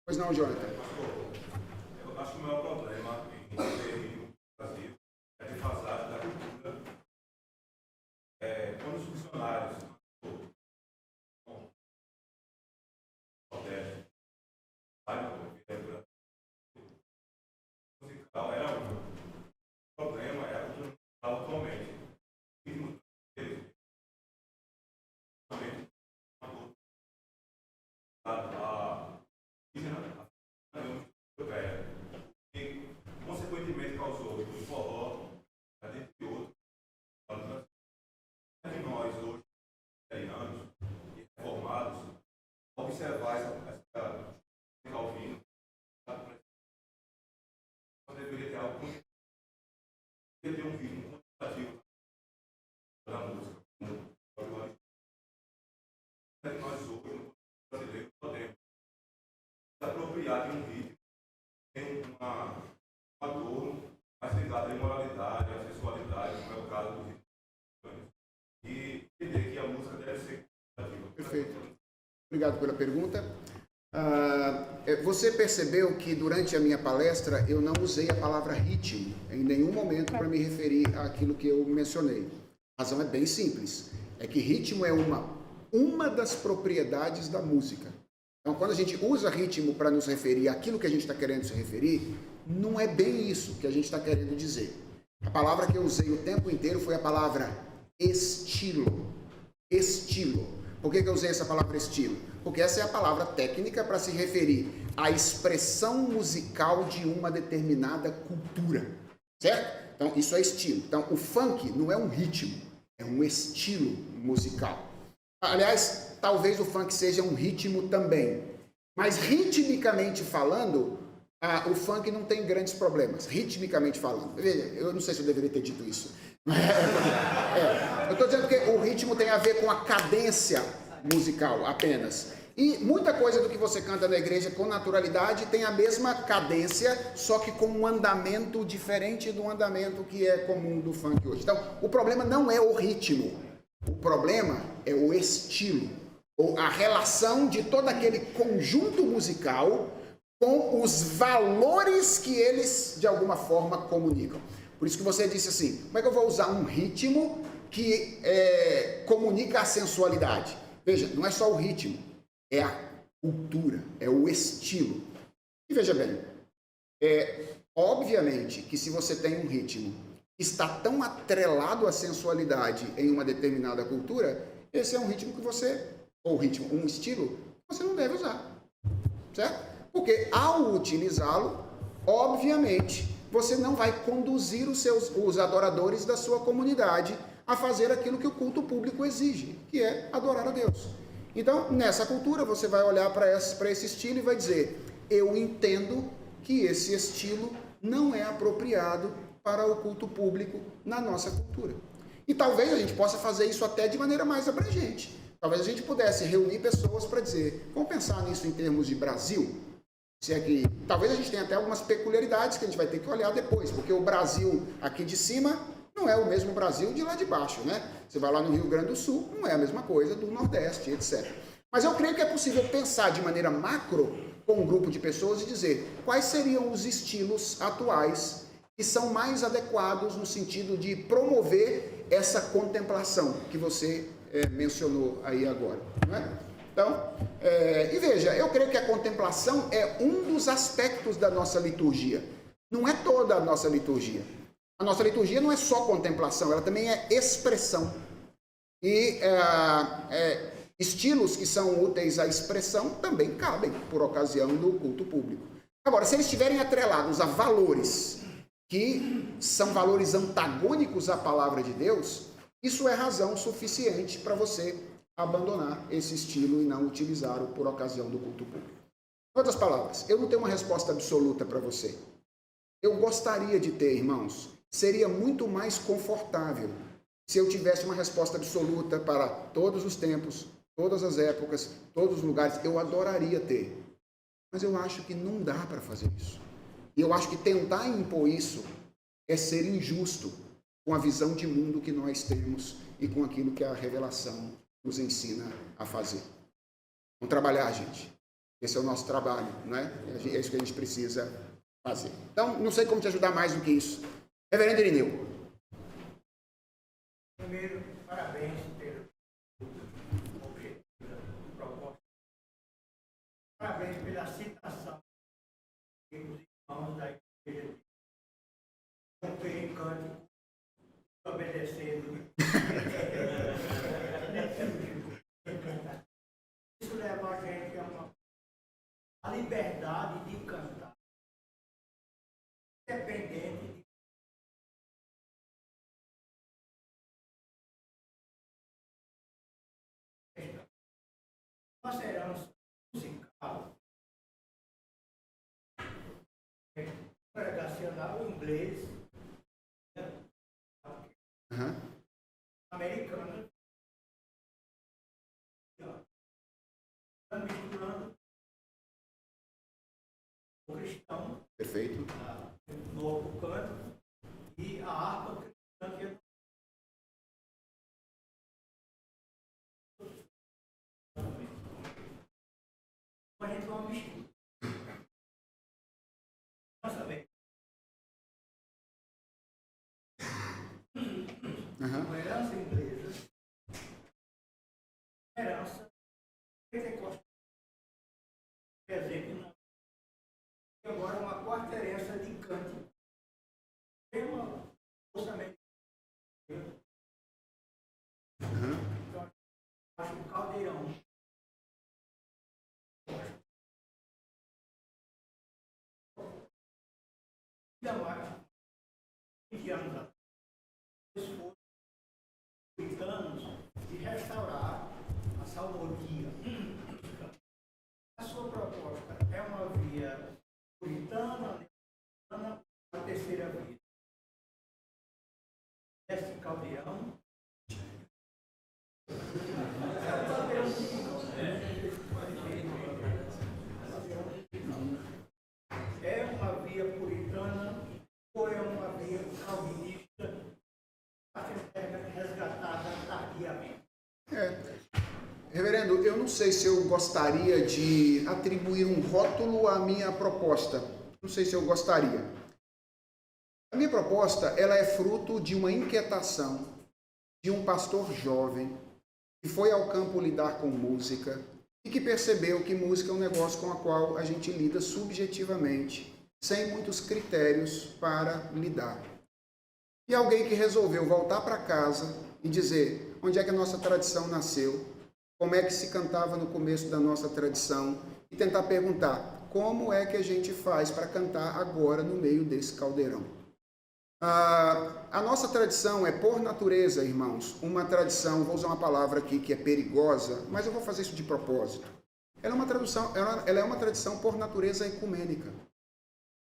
Pois não, Jonathan. Eu acho que o maior problema em no Brasil é a defasagem da cultura. Quando os funcionários musical era um problema, era a cultura atualmente. E, consequentemente, causou o forró, dentre outros, de nós hoje, anos e reformados, observar essa Calvino, deveria ter algo muito, deveria ter um ritmo quantitativo da música. Nós hoje, brasileiros, podemos se apropriar de um ritmo que tem uma dor mais ligada à imoralidade, à sexualidade, como é o caso do ritmo. E entender que a música deve ser quantitativa. Perfeito. Obrigado pela pergunta. Você percebeu que durante a minha palestra eu não usei a palavra ritmo em nenhum momento para me referir àquilo que eu mencionei. A razão é bem simples. É que ritmo é uma das propriedades da música. Então, quando a gente usa ritmo para nos referir àquilo que a gente está querendo se referir, não é bem isso que a gente está querendo dizer. A palavra que eu usei o tempo inteiro foi a palavra estilo. Estilo. Por que eu usei essa palavra estilo? Porque essa é a palavra técnica para se referir à expressão musical de uma determinada cultura. Certo? Então, isso é estilo. Então, o funk não é um ritmo, é um estilo musical. Aliás, talvez o funk seja um ritmo também. Mas ritmicamente falando, o funk não tem grandes problemas. Ritmicamente falando. Veja, eu não sei se eu deveria ter dito isso. Eu estou dizendo que o ritmo tem a ver com a cadência musical apenas. E muita coisa do que você canta na igreja com naturalidade tem a mesma cadência, só que com um andamento diferente do andamento que é comum do funk hoje. Então, o problema não é o ritmo, o problema é o estilo, ou a relação de todo aquele conjunto musical com os valores que eles, de alguma forma, comunicam. Por isso que você disse assim, como é que eu vou usar um ritmo que comunica a sensualidade? Veja, não é só o ritmo, é a cultura, é o estilo. E veja bem, obviamente que se você tem um ritmo que está tão atrelado à sensualidade em uma determinada cultura, esse é um ritmo que você, ou ritmo, um estilo, que você não deve usar, certo? Porque ao utilizá-lo, obviamente, você não vai conduzir os adoradores da sua comunidade a fazer aquilo que o culto público exige, que é adorar a Deus. Então, nessa cultura, você vai olhar para esse estilo e vai dizer, eu entendo que esse estilo não é apropriado para o culto público na nossa cultura. E talvez a gente possa fazer isso até de maneira mais abrangente. Talvez a gente pudesse reunir pessoas para dizer, vamos pensar nisso em termos de Brasil? Se é que, talvez a gente tenha até algumas peculiaridades que a gente vai ter que olhar depois, porque o Brasil aqui de cima não é o mesmo Brasil de lá de baixo, né? Você vai lá no Rio Grande do Sul, não é a mesma coisa do Nordeste, etc. Mas eu creio que é possível pensar de maneira macro com um grupo de pessoas e dizer quais seriam os estilos atuais que são mais adequados no sentido de promover essa contemplação que você mencionou aí agora, não é? Então, e veja, eu creio que a contemplação é um dos aspectos da nossa liturgia. Não é toda a nossa liturgia. A nossa liturgia não é só contemplação, ela também é expressão. E estilos que são úteis à expressão também cabem por ocasião do culto público. Agora, se eles estiverem atrelados a valores que são valores antagônicos à palavra de Deus, isso é razão suficiente para você abandonar esse estilo e não utilizá-lo por ocasião do culto público. Em outras palavras, eu não tenho uma resposta absoluta para você. Eu gostaria de ter, irmãos, seria muito mais confortável se eu tivesse uma resposta absoluta para todos os tempos, todas as épocas, todos os lugares. Eu adoraria ter. Mas eu acho que não dá para fazer isso. E eu acho que tentar impor isso é ser injusto com a visão de mundo que nós temos e com aquilo que a revelação nos ensina a fazer. Vamos trabalhar, gente. Esse é o nosso trabalho, não é? É isso que a gente precisa fazer. Então, não sei como te ajudar mais do que isso. Reverendo Irineu. Primeiro, parabéns pelo objetivo da proposta. Parabéns pela citação que os irmãos da igreja cântico obedecendo. Isso leva a gente a liberdade de cantar, independente de nossa herança musical, congregacional inglês, americana, misturando o cristão, perfeito, no novo canto, e a harpa cristã que é a gente vai misturar. Nossa, bem. Uma herança inglesa, herança pentecostal, exemplo, e agora uma quarta herança de cântico. Tem uma força então, acho um caldeirão. Ainda mais, 20 anos atrás, britanos de restaurar terceira via. Esse caldeirão. É uma via puritana ou é uma via calvinista a ser resgatada tardiamente? Reverendo, eu não sei se eu gostaria de atribuir um rótulo à minha proposta. Não sei se eu gostaria. A minha proposta, ela é fruto de uma inquietação de um pastor jovem que foi ao campo lidar com música e que percebeu que música é um negócio com o qual a gente lida subjetivamente, sem muitos critérios para lidar. E alguém que resolveu voltar para casa e dizer onde é que a nossa tradição nasceu, como é que se cantava no começo da nossa tradição e tentar perguntar como é que a gente faz para cantar agora no meio desse caldeirão. A nossa tradição é, por natureza, irmãos, uma tradição, vou usar uma palavra aqui que é perigosa, mas eu vou fazer isso de propósito. Ela é uma tradição por natureza ecumênica.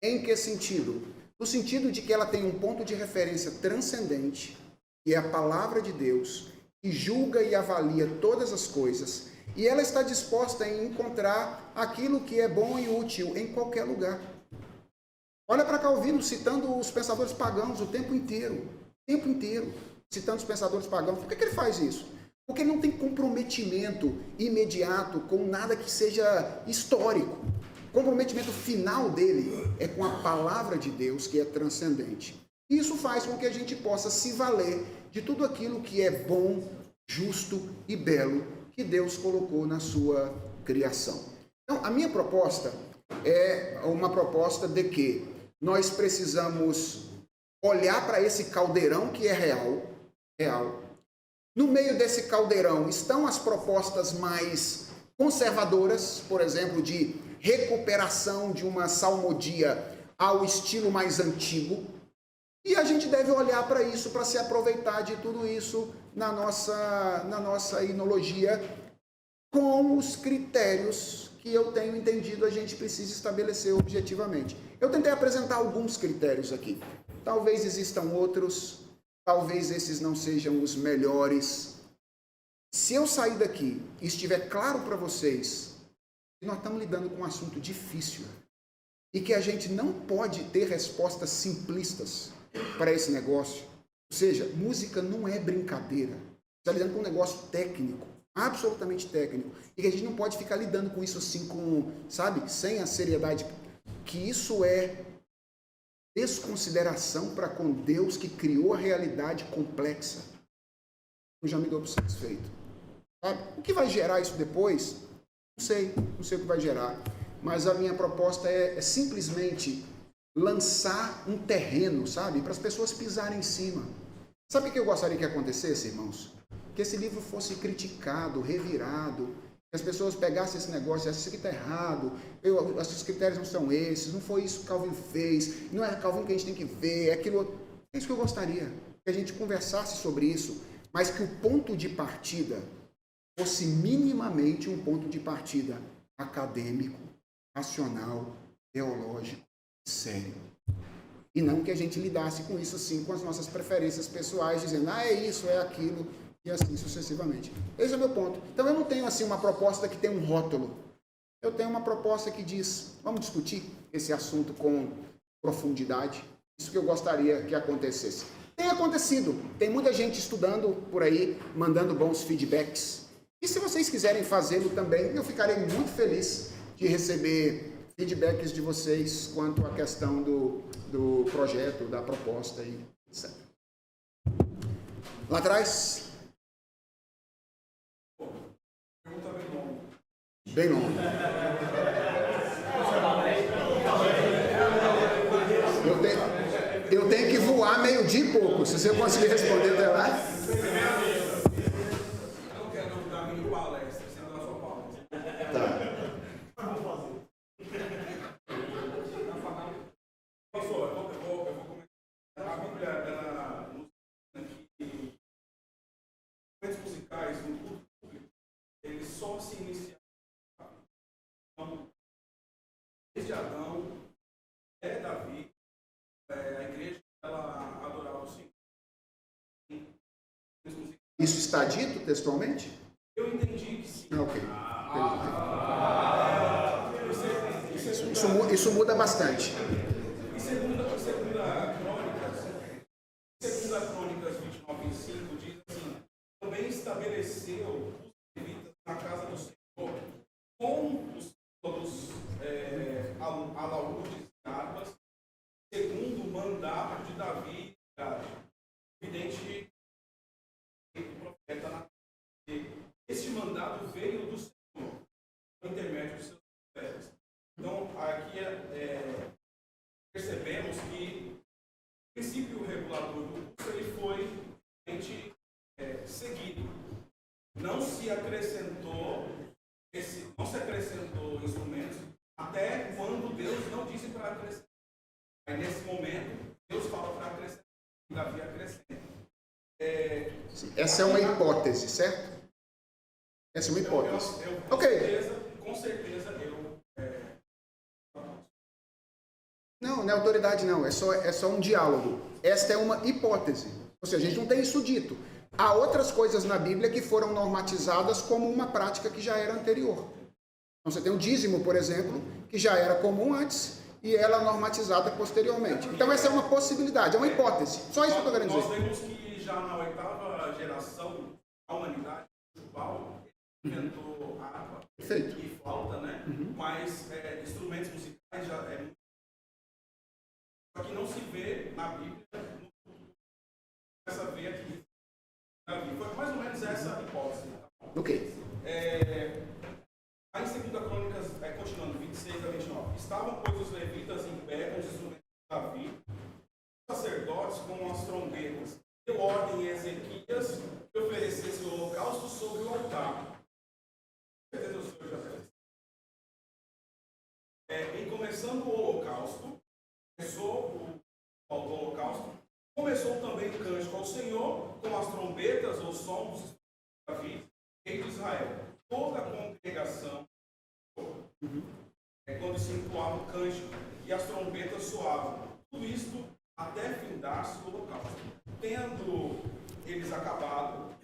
Em que sentido? No sentido de que ela tem um ponto de referência transcendente, que é a palavra de Deus, que julga e avalia todas as coisas, e ela está disposta a encontrar aquilo que é bom e útil em qualquer lugar. Olha para Calvino citando os pensadores pagãos o tempo inteiro, citando os pensadores pagãos. Por que ele faz isso? Porque ele não tem comprometimento imediato com nada que seja histórico. O comprometimento final dele é com a palavra de Deus, que é transcendente. Isso faz com que a gente possa se valer de tudo aquilo que é bom, justo e belo que Deus colocou na sua criação. Então, a minha proposta é uma proposta de que nós precisamos olhar para esse caldeirão que é real. No meio desse caldeirão estão as propostas mais conservadoras, por exemplo, de recuperação de uma salmodia ao estilo mais antigo. E a gente deve olhar para isso, para se aproveitar de tudo isso na nossa inologia, com os critérios que eu tenho entendido a gente precisa estabelecer objetivamente. Eu tentei apresentar alguns critérios aqui. Talvez existam outros, talvez esses não sejam os melhores. Se eu sair daqui e estiver claro para vocês que nós estamos lidando com um assunto difícil e que a gente não pode ter respostas simplistas para esse negócio, ou seja, música não é brincadeira. Está lidando com um negócio técnico, absolutamente técnico, e que a gente não pode ficar lidando com isso assim, sem a seriedade, que isso é desconsideração para com Deus que criou a realidade complexa. Eu já me dou por satisfeito. Sabe? O que vai gerar isso depois? Não sei o que vai gerar, mas a minha proposta é simplesmente lançar um terreno, sabe, para as pessoas pisarem em cima. Sabe o que eu gostaria que acontecesse, irmãos? Que esse livro fosse criticado, revirado, que as pessoas pegassem esse negócio, isso aqui está errado, os critérios não são esses, não foi isso que Calvino fez, não é Calvino que a gente tem que ver, é aquilo. É isso que eu gostaria, que a gente conversasse sobre isso, mas que o ponto de partida fosse minimamente um ponto de partida acadêmico, racional, teológico, sério. E não que a gente lidasse com isso assim, com as nossas preferências pessoais, dizendo, é isso, é aquilo, e assim sucessivamente. Esse é o meu ponto. Então eu não tenho assim uma proposta que tem um rótulo. Eu tenho uma proposta que diz, vamos discutir esse assunto com profundidade. Isso que eu gostaria que acontecesse. Tem acontecido. Tem muita gente estudando por aí, mandando bons feedbacks. E se vocês quiserem fazê-lo também, eu ficarei muito feliz de receber feedbacks de vocês quanto à questão do projeto, da proposta e etc. Lá atrás. Pergunta bem longa. Bem longo. Eu tenho que voar meio-dia e pouco. Se você conseguir responder até lá. Eu não quero dar minha palestra, sem dar sua palestra. Tá. Pastor, eu vou comentar. A Bíblia, ela nos ensina que instrumentos musicais no culto público, eles só se iniciaram. Então, desde Adão, Davi, a Isso está dito textualmente? Eu entendi que sim. Ok. Isso muda bastante. Em segunda Crônicas 29:5 diz assim: também estabeleceu os levitas na casa do Senhor com os alaúdes e harpas, segundo o mandato de Davi e Gade. Evidente que o profeta na este mandado veio do Senhor, por intermédio dos seus profetas. Então, aqui percebemos que o princípio regulador do culto ele foi realmente seguido. Não se acrescentou instrumentos até quando Deus não disse para acrescentar. Aí, nesse momento, Deus fala para acrescentar e Davi acrescenta. Essa é uma hipótese, certo? Essa é uma hipótese. Com certeza eu. Não é autoridade não, é só um diálogo. Esta é uma hipótese. Ou seja, a gente não tem isso dito. Há outras coisas na Bíblia que foram normatizadas como uma prática que já era anterior. Então você tem o dízimo, por exemplo, que já era comum antes e ela normatizada posteriormente. Então essa é uma possibilidade, é uma hipótese. Só isso que eu estou querendo dizer. Nós vemos que já na 8ª geração, a humanidade, Paulo, inventou harpa e flauta, né? Mas instrumentos musicais já só que não se vê na Bíblia, essa veia aqui. Foi mais ou menos essa hipótese. Ok. Aí em 2 Crônicas, continuando, 26-29, estavam, pois, os levitas em pé com os instrumentos de Davi, os sacerdotes com as trombetas. Deu ordem a Ezequias que oferecesse o holocausto sobre o altar. Com certeza o Senhor já fez. Em começando o holocausto, começou também o cântico ao Senhor com as trombetas ou som dos de Davi, rei de Israel. Toda a congregação, quando se entoava o cântico e as trombetas soavam, tudo isto até findar-se o holocausto. Tendo eles acabado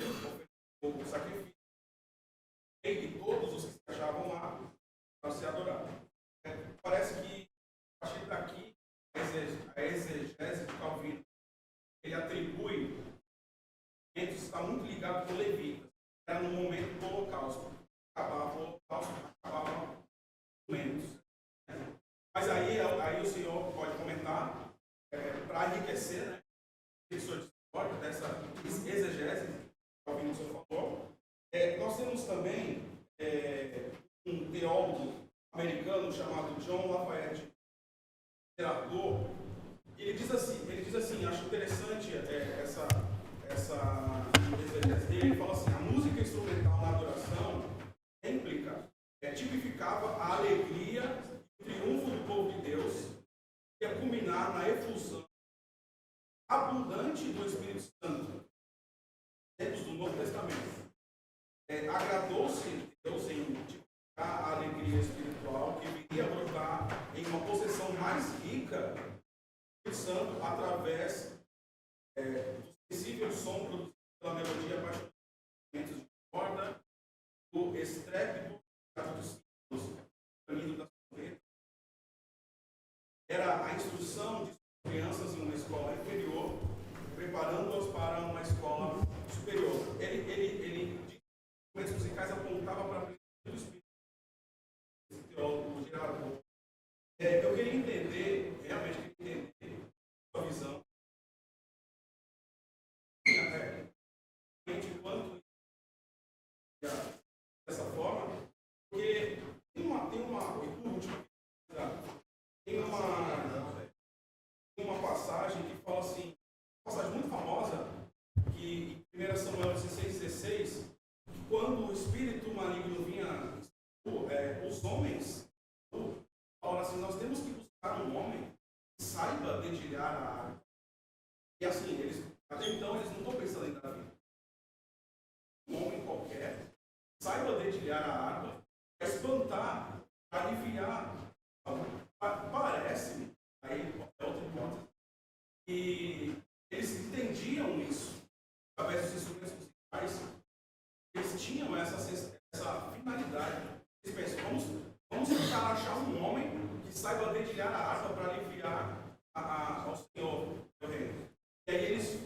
o sacrifício, e todos os que se achavam lá para se adorar. Parece que a partir daqui a exegese de Calvino ele atribui está muito ligado com o Levita. Era no momento do holocausto. Acabava o holocausto, acabava os momentos. Mas aí o senhor pode comentar, para enriquecer, né? O senhor discorda dessa exegese que Calvino o senhor falou. Nós temos também um teólogo americano chamado John Lafayette, literator. Ele diz assim, acho interessante essa exegese dele. Ele fala assim: a música instrumental na adoração tipificava a alegria e o triunfo do povo de Deus, que ia culminar na efusão abundante do Espírito Santo, tempos do Novo Testamento. Agradou-se Deus em tipificar a alegria espiritual que viria a brotar em uma possessão mais rica do Espírito Santo através do sensível som produzido pela melodia apaixonante de corda, do estrépito dos símbolos, do caminho da sombra. Era a instrução de crianças em uma escola inferior, preparando-as para uma escola superior. Ele de instrumentos musicais apontava para a presença do Espírito. Esse teólogo gerador. Eu queria entender, realmente a sua visão. Enquanto dessa forma, porque tem uma passagem que fala assim, uma passagem muito famosa, que em 1 Samuel 16:16, quando o espírito maligno vinha, os homens falaram assim: nós temos que buscar um homem que saiba dedilhar a árvore. E assim, até então eles não estão pensando em Davi. Um homem qualquer saiba dedilhar a árvore, para espantar, para aliviar. Parece-me, aí é outra hipótese, e eles entendiam isso através dos instrumentos musicais dedilhar a harpa para aliviar ao Senhor, meu reino. E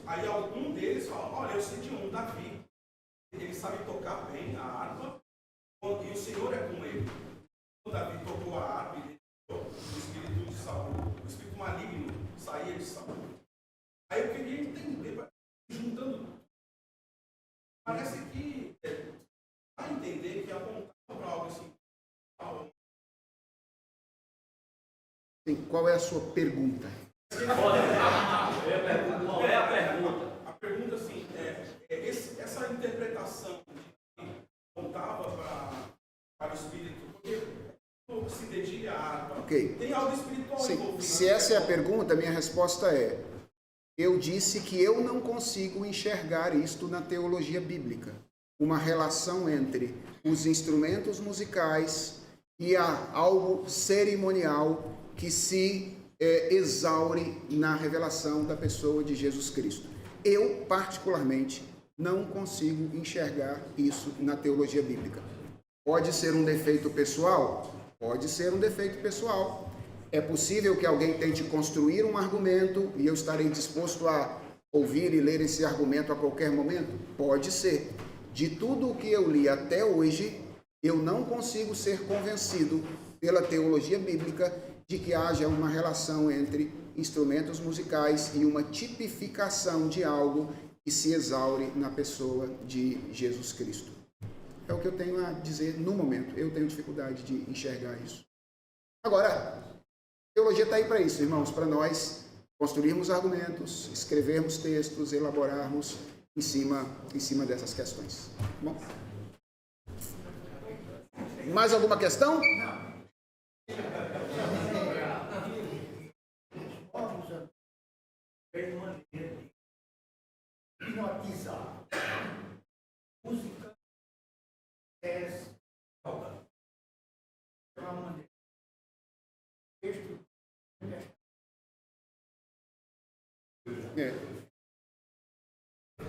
aí algum deles fala, olha, eu sei de um, Davi, ele sabe tocar bem a harpa, e o Senhor é com ele. Quando Davi tocou a harpa, ele deixou o espírito de Saul, o espírito maligno saía de Saul. Aí eu queria entender, juntando tudo, parece que vai entender que apontar para algo assim. Sim, qual é a sua pergunta? Qual é a pergunta? A pergunta, assim, essa interpretação que apontava para o espírito, porque se dedilha a harpa, tem algo espiritual envolvido. Se essa é a pergunta, minha resposta é: eu disse que eu não consigo enxergar isto na teologia bíblica. Uma relação entre os instrumentos musicais e algo cerimonial que se exaure na revelação da pessoa de Jesus Cristo. Eu, particularmente, não consigo enxergar isso na teologia bíblica. Pode ser um defeito pessoal? Pode ser um defeito pessoal. É possível que alguém tente construir um argumento e eu estarei disposto a ouvir e ler esse argumento a qualquer momento? Pode ser. De tudo o que eu li até hoje, eu não consigo ser convencido pela teologia bíblica de que haja uma relação entre instrumentos musicais e uma tipificação de algo que se exaure na pessoa de Jesus Cristo. É o que eu tenho a dizer no momento. Eu tenho dificuldade de enxergar isso. Agora, a teologia está aí para isso, irmãos, para nós construirmos argumentos, escrevermos textos, elaborarmos em cima dessas questões. Bom? Mais alguma questão? Tem maneira de hipnotizar. Música é uma maneira.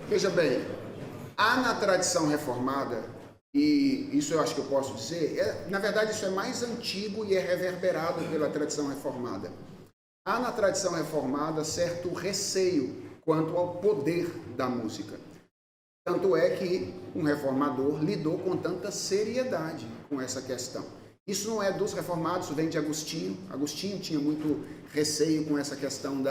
Veja bem, há na tradição reformada, e isso eu acho que eu posso dizer, na verdade isso é mais antigo e é reverberado pela tradição reformada. Há na tradição reformada certo receio quanto ao poder da música. Tanto é que um reformador lidou com tanta seriedade com essa questão. Isso não é dos reformados, vem de Agostinho. Agostinho tinha muito receio com essa questão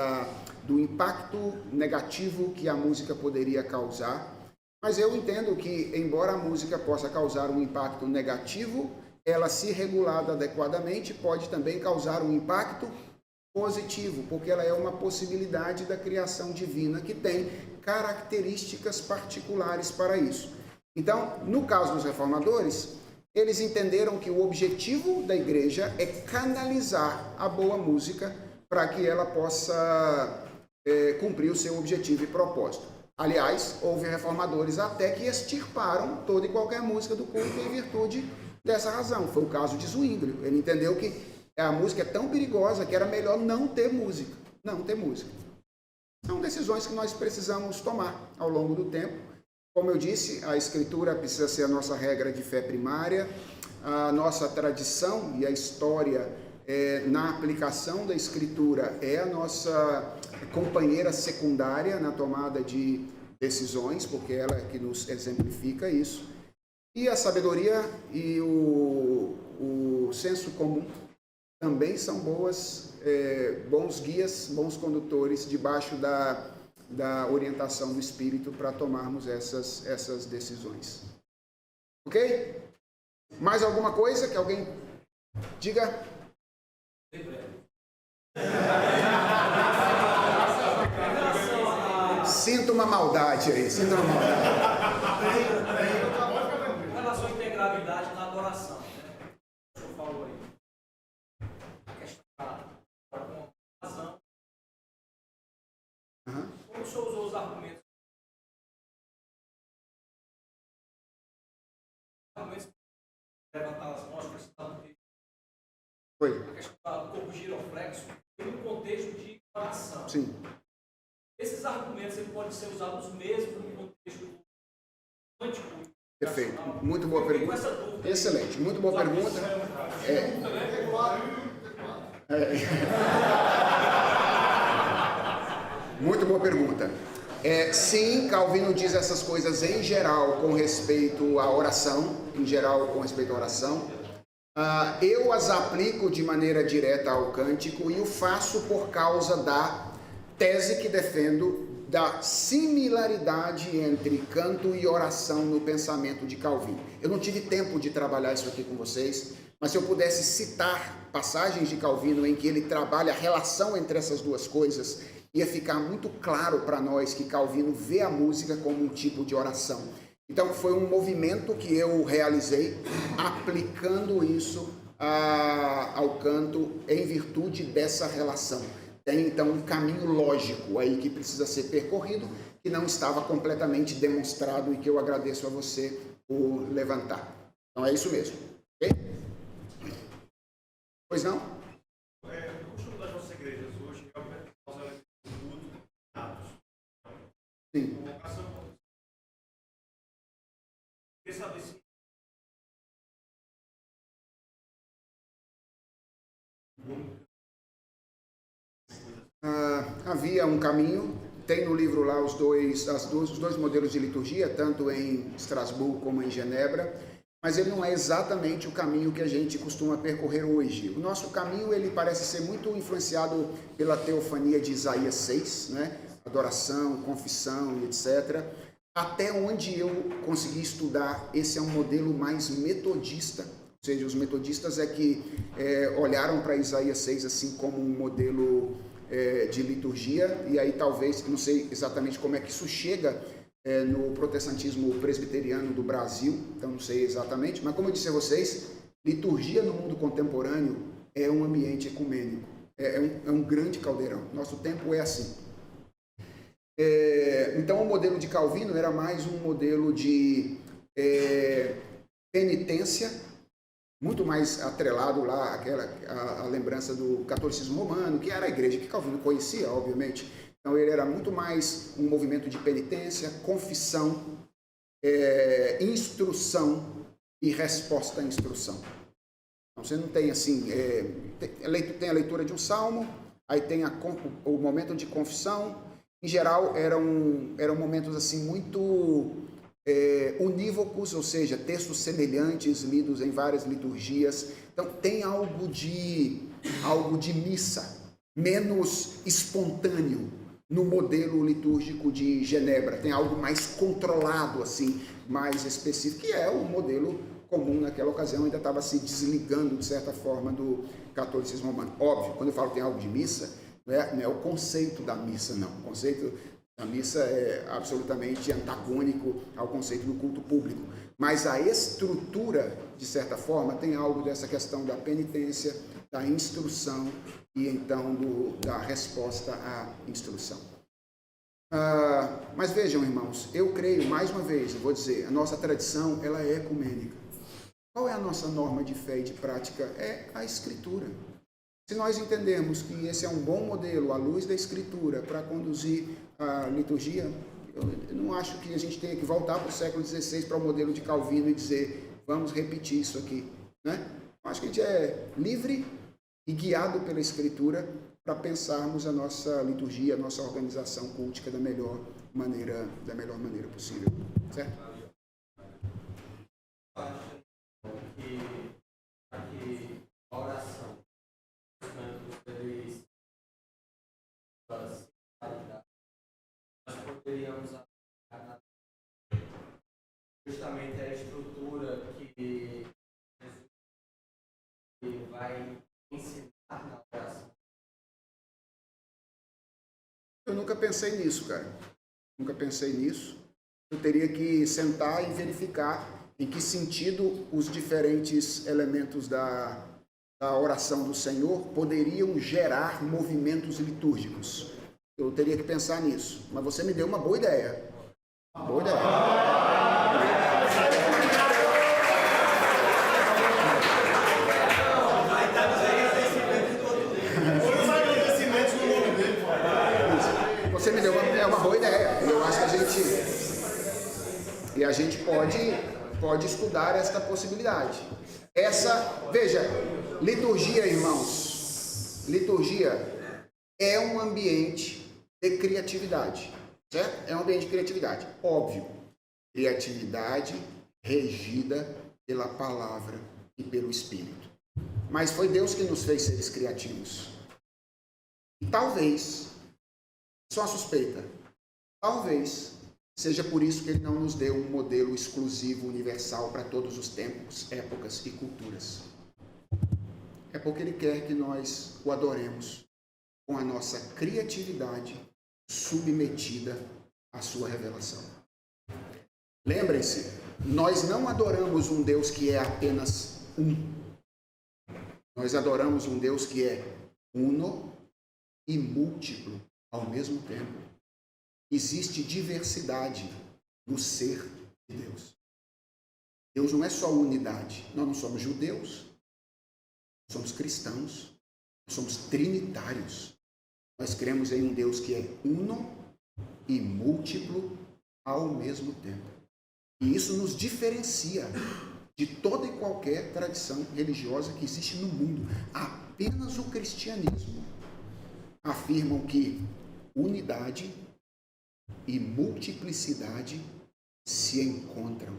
do impacto negativo que a música poderia causar. Mas eu entendo que, embora a música possa causar um impacto negativo, ela, se regulada adequadamente, pode também causar um impacto positivo, porque ela é uma possibilidade da criação divina que tem características particulares para isso. Então, no caso dos reformadores, eles entenderam que o objetivo da igreja é canalizar a boa música para que ela possa cumprir o seu objetivo e propósito. Aliás, houve reformadores até que extirparam toda e qualquer música do culto em virtude dessa razão. Foi o caso de Zwinglio. Ele entendeu que a música é tão perigosa que era melhor não ter música. Não ter música. São decisões que nós precisamos tomar ao longo do tempo. Como eu disse, a Escritura precisa ser a nossa regra de fé primária. A nossa tradição e a história na aplicação da Escritura é a nossa companheira secundária na tomada de decisões, porque ela é que nos exemplifica isso. E a sabedoria e o senso comum também são bons guias, bons condutores debaixo da orientação do Espírito para tomarmos essas decisões. Ok? Mais alguma coisa que alguém diga? Sinto uma maldade aí, sinto uma maldade. Em relação à integralidade na adoração, né? O senhor falou aí. A questão da razão. Como o senhor usou os argumentos? Levantar as mãos, precisar do texto. Foi. A questão do corpo giroflexo tem um contexto de oração. Sim. Esses argumentos ele pode ser usados mesmo no contexto quântico. Perfeito. Muito boa pergunta. Excelente. Muito boa pergunta. Muito boa pergunta. Sim, Calvino diz essas coisas em geral com respeito à oração, eu as aplico de maneira direta ao cântico e o faço por causa da tese que defendo da similaridade entre canto e oração no pensamento de Calvino. Eu não tive tempo de trabalhar isso aqui com vocês, mas se eu pudesse citar passagens de Calvino em que ele trabalha a relação entre essas duas coisas, ia ficar muito claro para nós que Calvino vê a música como um tipo de oração. Então foi um movimento que eu realizei aplicando isso ao canto em virtude dessa relação. Tem então um caminho lógico aí que precisa ser percorrido, que não estava completamente demonstrado e que eu agradeço a você por levantar. Então é isso mesmo. Ok? Pois não? O costume das nossas igrejas hoje é o culto de atos. Sim. Convocação. Queria saber se havia um caminho, tem no livro lá os dois modelos de liturgia, tanto em Estrasburgo como em Genebra, mas ele não é exatamente o caminho que a gente costuma percorrer hoje. O nosso caminho, ele parece ser muito influenciado pela teofania de Isaías 6, né? Adoração, confissão, etc. Até onde eu consegui estudar, esse é um modelo mais metodista, ou seja, os metodistas que olharam para Isaías 6 assim como um modelo de liturgia, e aí talvez, não sei exatamente como é que isso chega no protestantismo presbiteriano do Brasil, então não sei exatamente, mas como eu disse a vocês, liturgia no mundo contemporâneo é um ambiente ecumênico, é um grande caldeirão, nosso tempo é assim. Então o modelo de Calvino era mais um modelo de penitência, muito mais atrelado lá a lembrança do catolicismo romano, que era a igreja que Calvino conhecia, obviamente. Então ele era muito mais um movimento de penitência, confissão, instrução e resposta à instrução. Então você não tem assim, tem a leitura de um salmo, aí tem o momento de confissão. Em geral eram momentos assim muito unívocos, ou seja, textos semelhantes lidos em várias liturgias. Então tem algo de missa, menos espontâneo no modelo litúrgico de Genebra. Tem algo mais controlado, assim, mais específico, que é o modelo comum naquela ocasião, ainda estava se desligando, de certa forma, do catolicismo romano. Óbvio, quando eu falo que tem algo de missa, não é o conceito da missa, não. O conceito da missa é absolutamente antagônico ao conceito do culto público. Mas a estrutura, de certa forma, tem algo dessa questão da penitência, da instrução e, então, da resposta à instrução. Mas vejam, irmãos, eu creio, mais uma vez, eu vou dizer, a nossa tradição, ela é ecumênica. Qual é a nossa norma de fé e de prática? É a Escritura. Se nós entendermos que esse é um bom modelo, à luz da Escritura, para conduzir a liturgia, eu não acho que a gente tenha que voltar para o século XVI para o modelo de Calvino e dizer, vamos repetir isso aqui, né? Eu acho que a gente é livre e guiado pela Escritura para pensarmos a nossa liturgia, a nossa organização cultica da melhor maneira possível, certo? A oração, nós poderíamos aplicar justamente a estrutura que vai ensinar na oração. Eu nunca pensei nisso, cara. Nunca pensei nisso. Eu teria que sentar e verificar em que sentido os diferentes elementos da oração do Senhor poderiam gerar movimentos litúrgicos. Eu teria que pensar nisso. Mas você me deu uma boa ideia. Boa ideia. Você me deu uma boa ideia. Eu acho que a gente pode estudar esta possibilidade. Veja, liturgia, irmãos, liturgia é um ambiente de criatividade, certo? É um ambiente de criatividade, óbvio. Criatividade regida pela palavra e pelo Espírito. Mas foi Deus que nos fez seres criativos. E talvez, só a suspeita, talvez seja por isso que Ele não nos deu um modelo exclusivo, universal para todos os tempos, épocas e culturas. É porque Ele quer que nós o adoremos com a nossa criatividade submetida à sua revelação. Lembrem-se, nós não adoramos um Deus que é apenas um. Nós adoramos um Deus que é uno e múltiplo ao mesmo tempo. Existe diversidade no ser de Deus. Deus não é só unidade. Nós não somos judeus, somos cristãos, somos trinitários. Nós cremos em um Deus que é uno e múltiplo ao mesmo tempo. E isso nos diferencia de toda e qualquer tradição religiosa que existe no mundo. Apenas o cristianismo afirmam que unidade e multiplicidade se encontram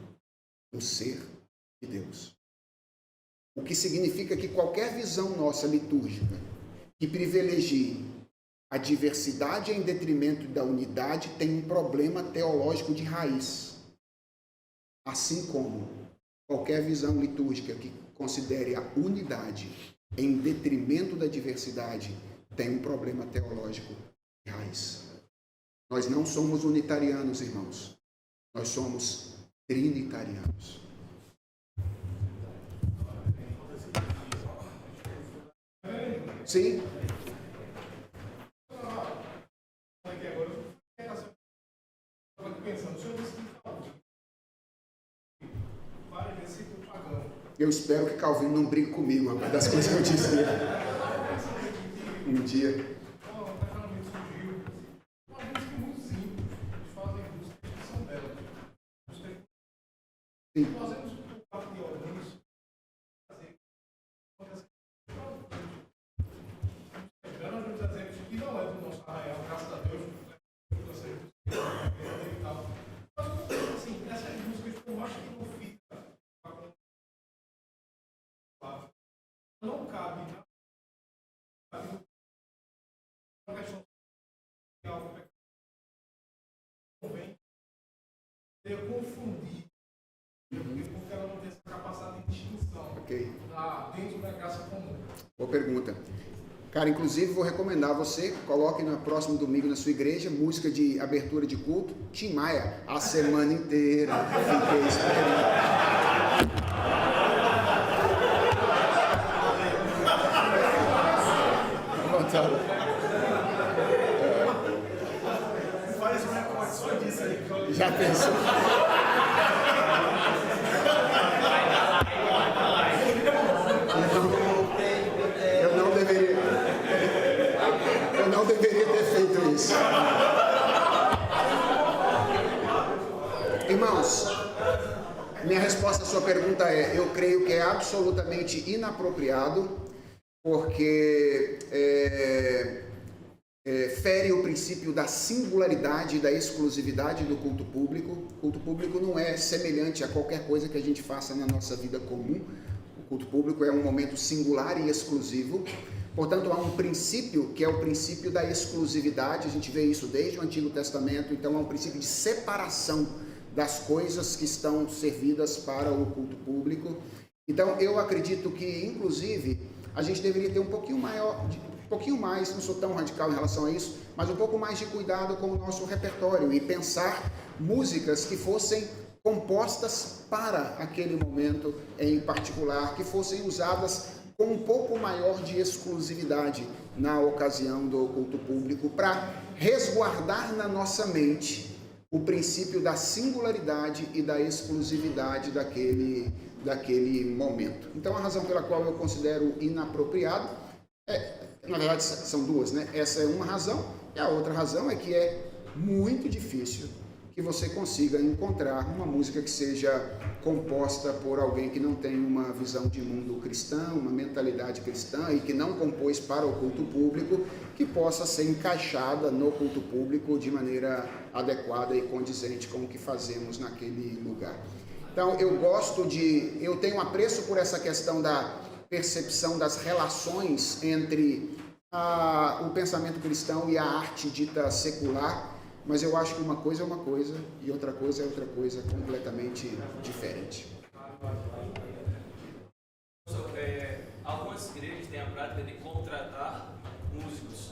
no ser de Deus. O que significa que qualquer visão nossa litúrgica que privilegie a diversidade em detrimento da unidade tem um problema teológico de raiz. Assim como qualquer visão litúrgica que considere a unidade em detrimento da diversidade tem um problema teológico de raiz. Nós não somos unitarianos, irmãos. Nós somos trinitarianos. Sim. Eu espero que Calvino não brigue comigo, rapaz, das coisas que eu disse um dia. Sim. Confundir, porque ela não tem essa capacidade de distinção dentro da graça comum. Boa pergunta. Cara, inclusive vou recomendar você, coloque no próximo domingo na sua igreja, música de abertura de culto, Tim Maia, a semana inteira. Fiquei esperando. Faz uma recordação disso aí. Já pensou? Eu não deveria ter feito isso. Irmãos, minha resposta à sua pergunta é: eu creio que é absolutamente inapropriado, porque fere o princípio da singularidade e da exclusividade do culto público. O culto público não é semelhante a qualquer coisa que a gente faça na nossa vida comum. O culto público é um momento singular e exclusivo. Portanto, há um princípio que é o princípio da exclusividade. A gente vê isso desde o Antigo Testamento. Então, há um princípio de separação das coisas que estão servidas para o culto público. Então, eu acredito que, inclusive, a gente deveria ter um pouquinho mais, não sou tão radical em relação a isso, mas um pouco mais de cuidado com o nosso repertório e pensar músicas que fossem compostas para aquele momento em particular, que fossem usadas com um pouco maior de exclusividade na ocasião do culto público, para resguardar na nossa mente o princípio da singularidade e da exclusividade daquele momento. Então, a razão pela qual eu considero inapropriado na verdade, são duas, né? Essa é uma razão, e a outra razão é que é muito difícil que você consiga encontrar uma música que seja composta por alguém que não tem uma visão de mundo cristã, uma mentalidade cristã e que não compôs para o culto público, que possa ser encaixada no culto público de maneira adequada e condizente com o que fazemos naquele lugar. Então, eu tenho um apreço por essa questão da percepção das relações entre o pensamento cristão e a arte dita secular, mas eu acho que uma coisa é uma coisa e outra coisa é outra coisa completamente diferente. Algumas igrejas têm a prática de contratar músicos.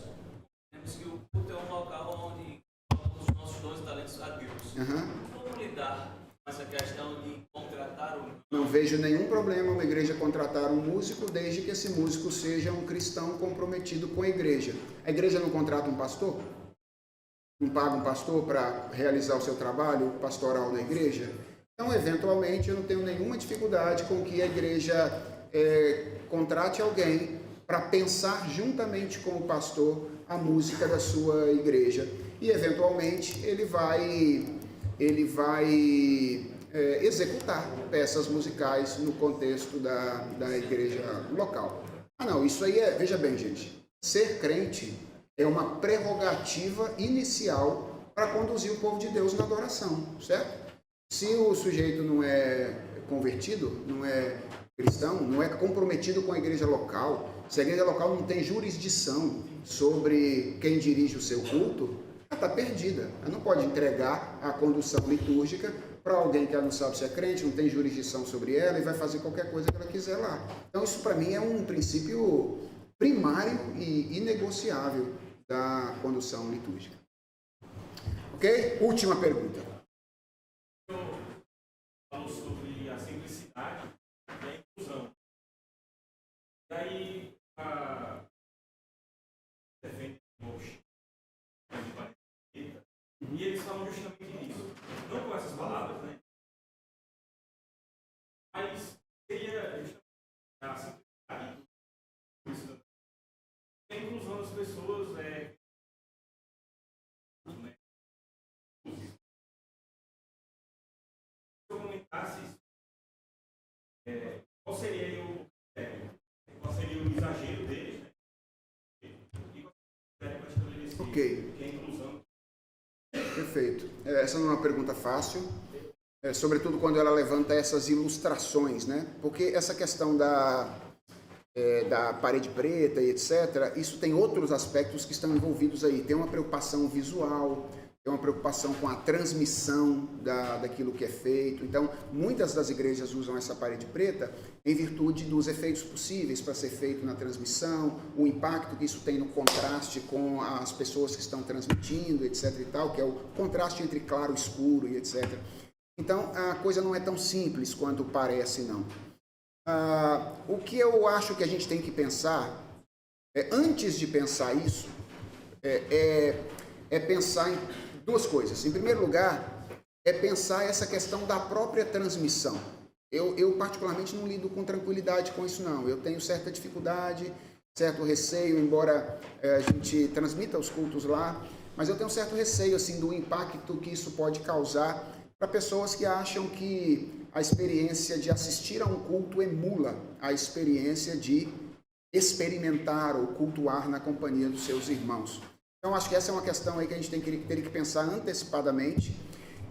Temos que o culto é um local onde os nossos dons e talentos a Deus. Como lidar com essa questão de contratar um... Não vejo nenhum problema uma igreja contratar um músico, desde que esse músico seja um cristão comprometido com a igreja. A igreja não contrata um pastor? Não paga um pastor para realizar o seu trabalho pastoral na igreja? Então, eventualmente, eu não tenho nenhuma dificuldade com que a igreja contrate alguém para pensar juntamente com o pastor a música da sua igreja. E, eventualmente, ele vai executar peças musicais no contexto da igreja local. Não, isso aí veja bem, gente, ser crente é uma prerrogativa inicial para conduzir o povo de Deus na adoração, certo? Se o sujeito não é convertido, não é cristão, não é comprometido com a igreja local, se a igreja local não tem jurisdição sobre quem dirige o seu culto, ela está perdida. Ela não pode entregar a condução litúrgica para alguém que ela não sabe se é crente, não tem jurisdição sobre ela e vai fazer qualquer coisa que ela quiser lá. Então isso para mim é um princípio primário e inegociável da condução litúrgica. Ok? Última pergunta. Falou sobre a simplicidade e a inclusão. E aí, e eles falam justamente nisso. Não com essas palavras, né? Mas seria justamente a simplicidade e a inclusão das pessoas se eu comentasse qual seria o exagero deles, né? E qual seria para estabelecer que a inclusão. Perfeito. Essa não é uma pergunta fácil, sobretudo quando ela levanta essas ilustrações, né? Porque essa questão da parede preta e etc., isso tem outros aspectos que estão envolvidos aí. Tem uma preocupação visual, tem uma preocupação com a transmissão daquilo que é feito. Então, muitas das igrejas usam essa parede preta em virtude dos efeitos possíveis para ser feito na transmissão, o impacto que isso tem no contraste com as pessoas que estão transmitindo, etc. e tal, que é o contraste entre claro e escuro e etc. Então, a coisa não é tão simples quanto parece, não. O que eu acho que a gente tem que pensar, antes de pensar isso, é pensar em duas coisas. Em primeiro lugar, é pensar essa questão da própria transmissão. Eu particularmente não lido com tranquilidade com isso, não. Eu tenho certa dificuldade, certo receio, embora a gente transmita os cultos lá, mas eu tenho certo receio assim, do impacto que isso pode causar para pessoas que acham que a experiência de assistir a um culto emula a experiência de experimentar ou cultuar na companhia dos seus irmãos. Então, acho que essa é uma questão aí que a gente teria que pensar antecipadamente.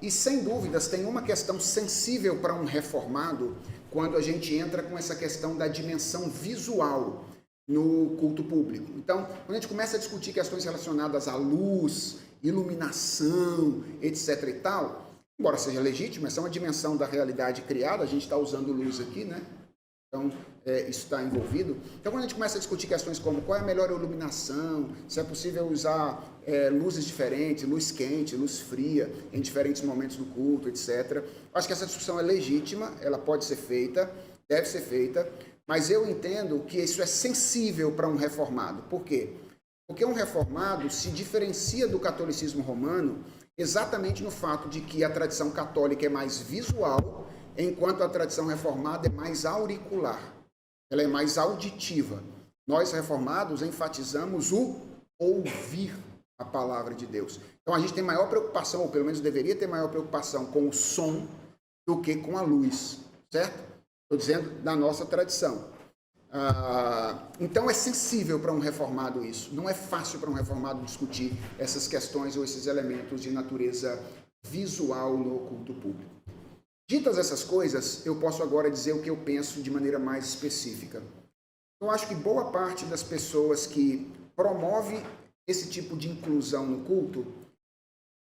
E, sem dúvidas, tem uma questão sensível para um reformado quando a gente entra com essa questão da dimensão visual no culto público. Então, quando a gente começa a discutir questões relacionadas à luz, iluminação, etc. e tal, embora seja legítimo, essa é uma dimensão da realidade criada, a gente está usando luz aqui, né? Então, isso está envolvido. Então, quando a gente começa a discutir questões como qual é a melhor iluminação, se é possível usar luzes diferentes, luz quente, luz fria, em diferentes momentos do culto, etc. Acho que essa discussão é legítima, ela pode ser feita, deve ser feita, mas eu entendo que isso é sensível para um reformado. Por quê? Porque um reformado se diferencia do catolicismo romano exatamente no fato de que a tradição católica é mais visual, enquanto a tradição reformada é mais auricular, ela é mais auditiva. Nós, reformados, enfatizamos o ouvir a palavra de Deus. Então a gente tem maior preocupação, ou pelo menos deveria ter maior preocupação com o som do que com a luz, certo? Estou dizendo da nossa tradição. Então é sensível para um reformado isso. Não é fácil para um reformado discutir essas questões ou esses elementos de natureza visual no culto público. Ditas essas coisas, eu posso agora dizer o que eu penso de maneira mais específica. Eu acho que boa parte das pessoas que promove esse tipo de inclusão no culto,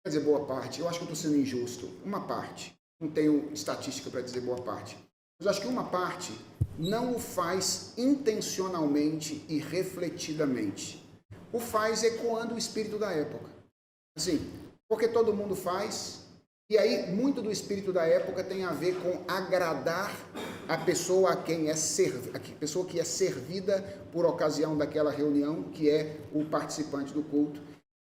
quer dizer boa parte, eu acho que eu estou sendo injusto, uma parte, não tenho estatística para dizer boa parte, mas acho que uma parte não o faz intencionalmente e refletidamente. O faz ecoando o espírito da época. Assim, porque todo mundo faz, e aí muito do espírito da época tem a ver com agradar a pessoa a quem é a pessoa que é servida por ocasião daquela reunião, que é o participante do culto.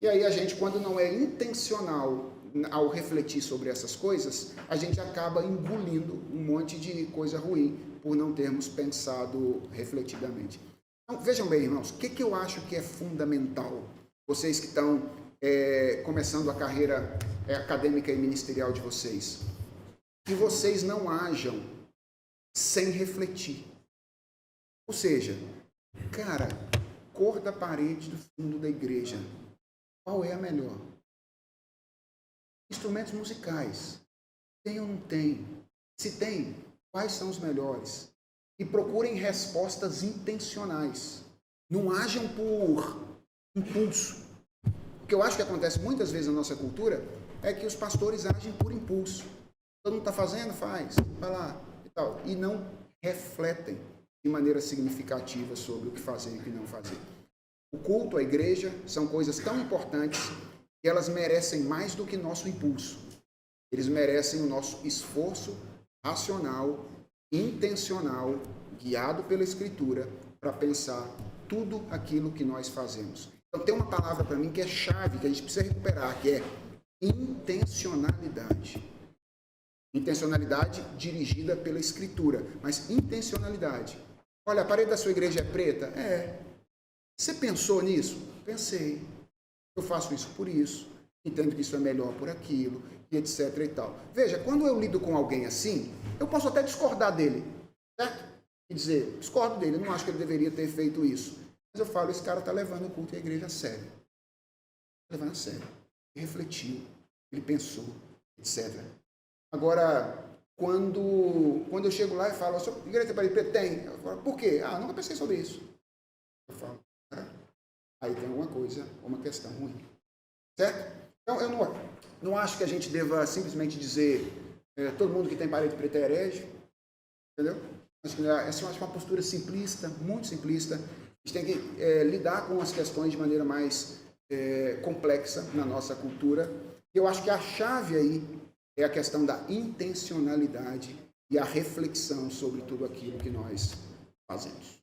E aí a gente, quando não é intencional ao refletir sobre essas coisas, a gente acaba engolindo um monte de coisa ruim por não termos pensado refletidamente. Então, vejam bem, irmãos, o que eu acho que é fundamental? Vocês que estão começando a carreira acadêmica e ministerial de vocês, que vocês não ajam sem refletir. Ou seja, cara, cor da parede do fundo da igreja, qual é a melhor? Instrumentos musicais, tem ou não tem? Se tem, quais são os melhores? E procurem respostas intencionais. Não ajam por impulso. O que eu acho que acontece muitas vezes na nossa cultura é que os pastores agem por impulso. Todo mundo está fazendo? Faz. Vai lá e tal. E não refletem de maneira significativa sobre o que fazer e o que não fazer. O culto, a igreja, são coisas tão importantes que elas merecem mais do que nosso impulso. Eles merecem o nosso esforço racional, intencional, guiado pela Escritura, para pensar tudo aquilo que nós fazemos. Então tem uma palavra para mim que é chave, que a gente precisa recuperar, que é intencionalidade. Intencionalidade dirigida pela Escritura, mas intencionalidade. Olha, a parede da sua igreja é preta? É. Você pensou nisso? Pensei. Eu faço isso por isso, entendo que isso é melhor por aquilo, e etc e tal. Veja, quando eu lido com alguém assim, eu posso até discordar dele, certo? E dizer, discordo dele, eu não acho que ele deveria ter feito isso. Mas eu falo, esse cara está levando o culto e a igreja a sério. Está levando a sério. Ele refletiu, ele pensou, etc. Agora, quando eu chego lá e falo, a sua igreja tem parede preta? Tem. Eu falo, por quê? Nunca pensei sobre isso. Eu falo, aí tem alguma coisa, uma questão ruim. Certo? Então, eu não acho que a gente deva simplesmente dizer todo mundo que tem parede preta é herege. Entendeu? Essa eu acho uma postura simplista, muito simplista. A gente tem que lidar com as questões de maneira mais complexa na nossa cultura. E eu acho que a chave aí é a questão da intencionalidade e a reflexão sobre tudo aquilo que nós fazemos.